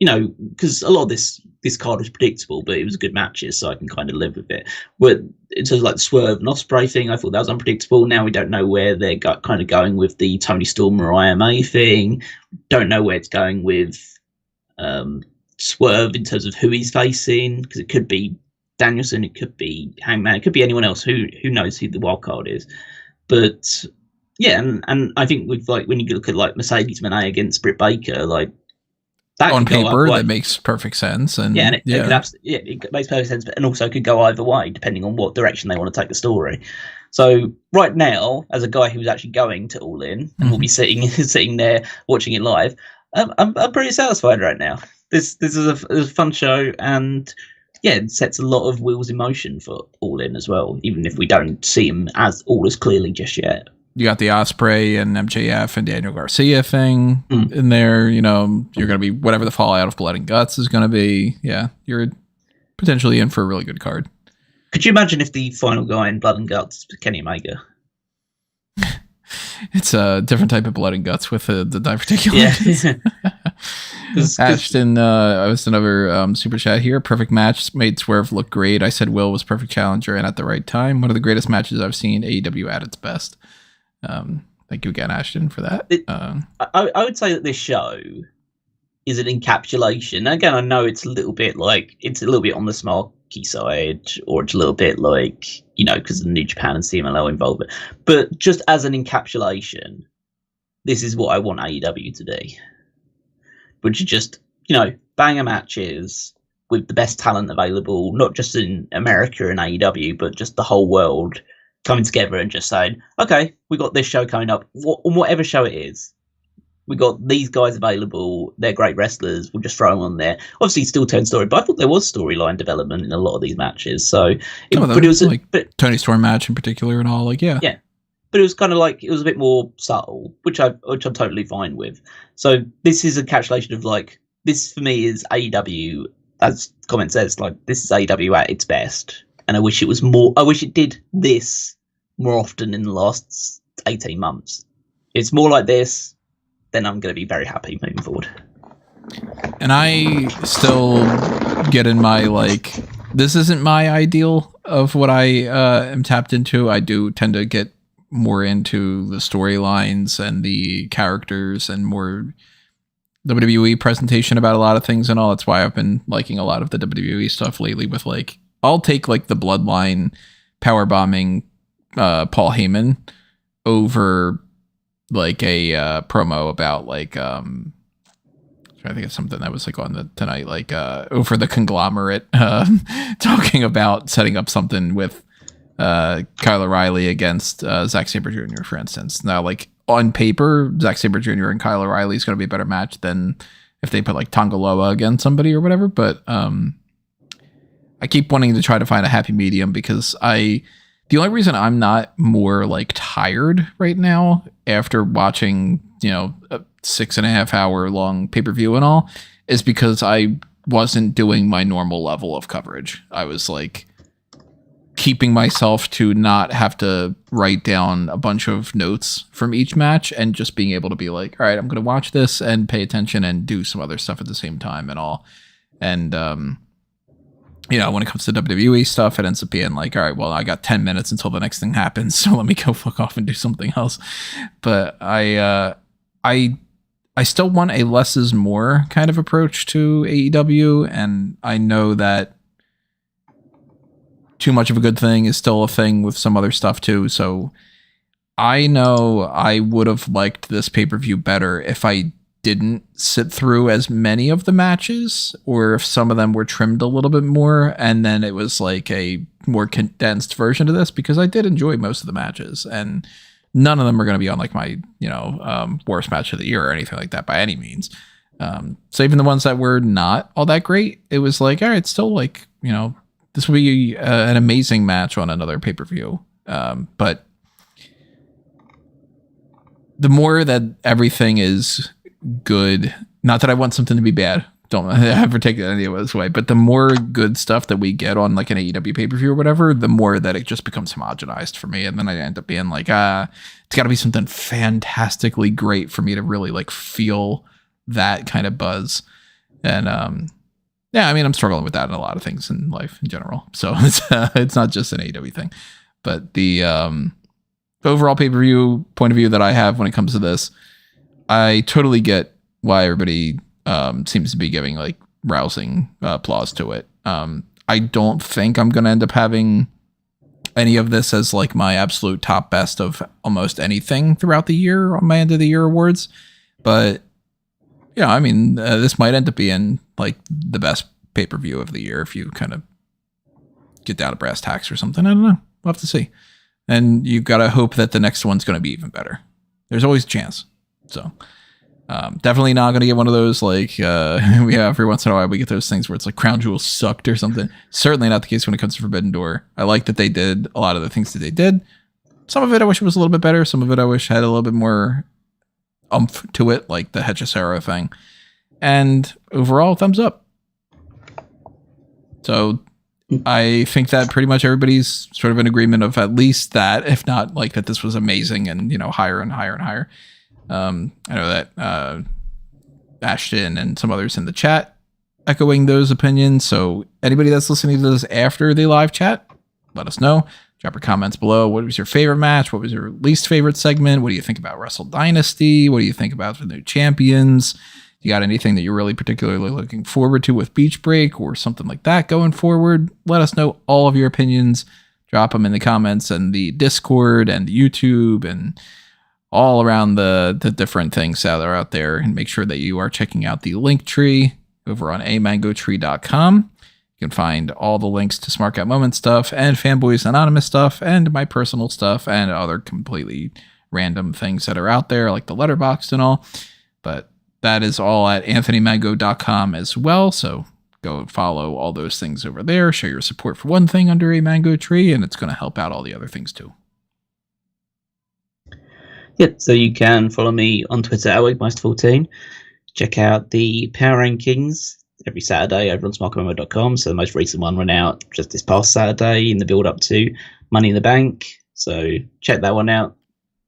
You know, because a lot of this card was predictable, but it was good matches, so I can kind of live with it. But in terms of like the Swerve and Ospreay thing, I thought that was unpredictable. Now we don't know where they're kind of going with the Tony Storm, Mariah May thing. Don't know where it's going with Swerve in terms of who he's facing, because it could be Danielson, it could be Hangman, it could be anyone else. Who knows who the wild card is? But yeah, and I think with like when you look at like Mercedes Moné against Britt Baker, like. On paper, that makes perfect sense, and it makes perfect sense, and also could go either way depending on what direction they want to take the story. So right now, as a guy who's actually going to All In and will be sitting there watching it live, I'm pretty satisfied right now. This is a fun show, and yeah, it sets a lot of wheels in motion for All In as well, even if we don't see him as clearly just yet. you got the Ospreay and MJF and Daniel Garcia thing in there. You know, you're going to be whatever the fallout of Blood and Guts is going to be. Yeah, you're potentially in for a really good card. Could you imagine if the final guy in Blood and Guts was Kenny Omega? It's a different type of Blood and Guts with the diverticulitis. Yeah. Ashton, I was another super chat here. Perfect match, made Swerve look great. I said Will was perfect challenger and at the right time. One of the greatest matches I've seen AEW at its best. Thank you again, Ashton, for that. I would say that this show is an encapsulation. Now, again, I know it's a little bit on the Smarky side, or it's a little bit like, you know, because of the New Japan and CMLL involvement. But just as an encapsulation, this is what I want AEW to be. Which is just, you know, banger matches with the best talent available, not just in America and AEW, but just the whole world coming together and just saying, okay, we got this show coming up, on whatever show it is. We got these guys available. They're great wrestlers. We'll just throw them on there. Obviously, still 10 story, but I thought there was storyline development in a lot of these matches. So, but it was like Tony Storm match in particular and all. Like, yeah. But it was kind of like, it was a bit more subtle, which I'm totally fine with. So this is a encapsulation of like, this for me is AEW, as the comment says, like, this is AEW at its best. And I wish it did this more often in the last 18 months. It's more like this, then I'm going to be very happy moving forward. And I still get in my, like, this isn't my ideal of what I am tapped into. I do tend to get more into the storylines and the characters and more WWE presentation about a lot of things and all. That's why I've been liking a lot of the WWE stuff lately with, like, I'll take like the Bloodline power bombing Paul Heyman over like a promo about like I think it's something that was like on tonight, like over the conglomerate talking about setting up something with Kyle O'Reilly against Zack Sabre Jr., for instance. Now, like, on paper, Zack Sabre Jr. and Kyle O'Reilly is going to be a better match than if they put, like, Tonga Loa against somebody or whatever, but I keep wanting to try to find a happy medium because the only reason I'm not more, like, tired right now after watching, you know, a 6.5 hour long pay-per-view and all is because I wasn't doing my normal level of coverage. I was, like, keeping myself to not have to write down a bunch of notes from each match and just being able to be like, all right, I'm going to watch this and pay attention and do some other stuff at the same time and all. And, you know, when it comes to WWE stuff, it ends up being like, all right, well, I got 10 minutes until the next thing happens, so let me go fuck off and do something else. But I still want a less is more kind of approach to AEW, and I know that too much of a good thing is still a thing with some other stuff too. So I know I would have liked this pay-per-view better if I didn't sit through as many of the matches, or if some of them were trimmed a little bit more and then it was like a more condensed version of this, because I did enjoy most of the matches and none of them are going to be on like my, you know, worst match of the year or anything like that by any means. So even the ones that were not all that great, it was like, all right, still like, you know, this would be an amazing match on another pay-per-view. But the more that everything is good, not that I want something to be bad, don't ever take it any other way, but the more good stuff that we get on like an AEW pay-per-view or whatever, the more that it just becomes homogenized for me. And then I end up being like, it's got to be something fantastically great for me to really like feel that kind of buzz. And yeah, I mean, I'm struggling with that in a lot of things in life in general. So it's not just an AEW thing, but the overall pay-per-view point of view that I have when it comes to this, I totally get why everybody seems to be giving like rousing applause to it. I don't think I'm going to end up having any of this as like my absolute top best of almost anything throughout the year on my end of the year awards. But yeah, I mean, this might end up being like the best pay-per-view of the year if you kind of get down to brass tacks or something. I don't know. We'll have to see. And you've got to hope that the next one's going to be even better. There's always a chance. So definitely not going to get one of those like we have every once in a while. We get those things where it's like Crown Jewel sucked or something. Certainly not the case when it comes to Forbidden Door. I like that they did a lot of the things that they did. Some of it I wish it was a little bit better. Some of it I wish had a little bit more oomph to it, like the Hechicero thing. And overall, thumbs up. So I think that pretty much everybody's sort of in agreement of at least that, if not like that this was amazing and, higher and higher and higher. I know that Ashton and some others in the chat echoing those opinions. So anybody that's listening to this after the live chat, let us know. Drop your comments below. What was your favorite match? What was your least favorite segment? What do you think about Wrestle Dynasty? What do you think about the new champions? You got anything that you're really particularly looking forward to with Beach Break or something like that going forward? Let us know all of your opinions. Drop them in the comments and the Discord and YouTube and all around the different things that are out there. And make sure that you are checking out the link tree over on amangotree.com. You can find all the links to Smark Out Moment stuff and Fanboys Anonymous stuff and my personal stuff and other completely random things that are out there like the letterbox and all. But that is all at anthonymango.com as well. So go follow all those things over there. Show your support for one thing under a mango tree, and it's going to help out all the other things too. Yep, so you can follow me on Twitter at Wigmeister14. Check out the Power Rankings every Saturday over on smarkmemo.com. So the most recent one went out just this past Saturday in the build up to Money in the Bank. So check that one out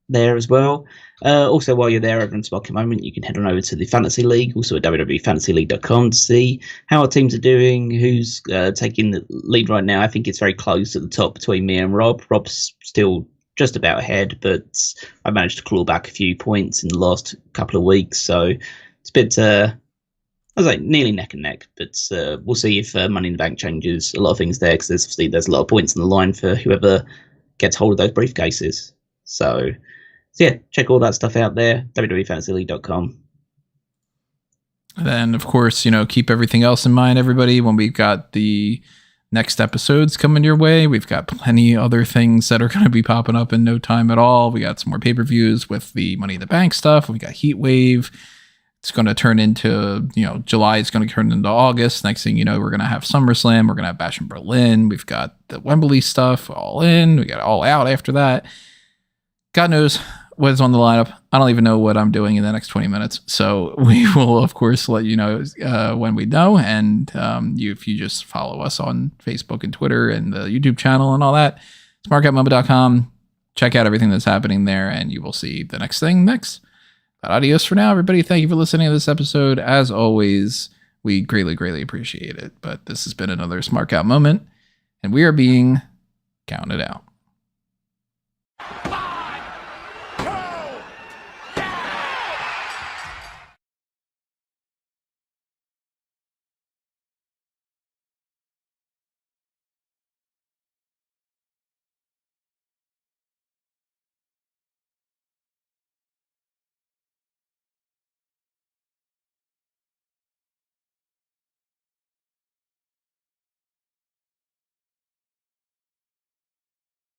there as well. Also, while you're there over on Smark Moment, you can head on over to the Fantasy League, also at www.fantasyleague.com to see how our teams are doing, who's taking the lead right now. I think it's very close at the top between me and Rob. Rob's still just about ahead, but I managed to claw back a few points in the last couple of weeks, so it's a bit, I was like nearly neck and neck, but we'll see if Money in the Bank changes a lot of things there, because there's a lot of points on the line for whoever gets hold of those briefcases. So yeah, check all that stuff out there, www.fantasyleague.com. And then, of course, keep everything else in mind, everybody, when we've got the next episodes coming your way. We've got plenty other things that are going to be popping up in no time at all. We got some more pay-per-views with the Money in the Bank stuff. We got Heat Wave. It's going to turn into, July is going to turn into August. Next thing you know, we're going to have SummerSlam. We're going to have Bash in Berlin. We've got the Wembley stuff all in. We got All Out after that. God knows what is on the lineup. I don't even know what I'm doing in the next 20 minutes. So we will, of course, let you know when we know. And if you just follow us on Facebook and Twitter and the YouTube channel and all that, smarkoutmomo.com. Check out everything that's happening there, and you will see the next thing next. But adios for now, everybody. Thank you for listening to this episode. As always, we greatly, greatly appreciate it. But this has been another Smark Out Moment, and we are being counted out.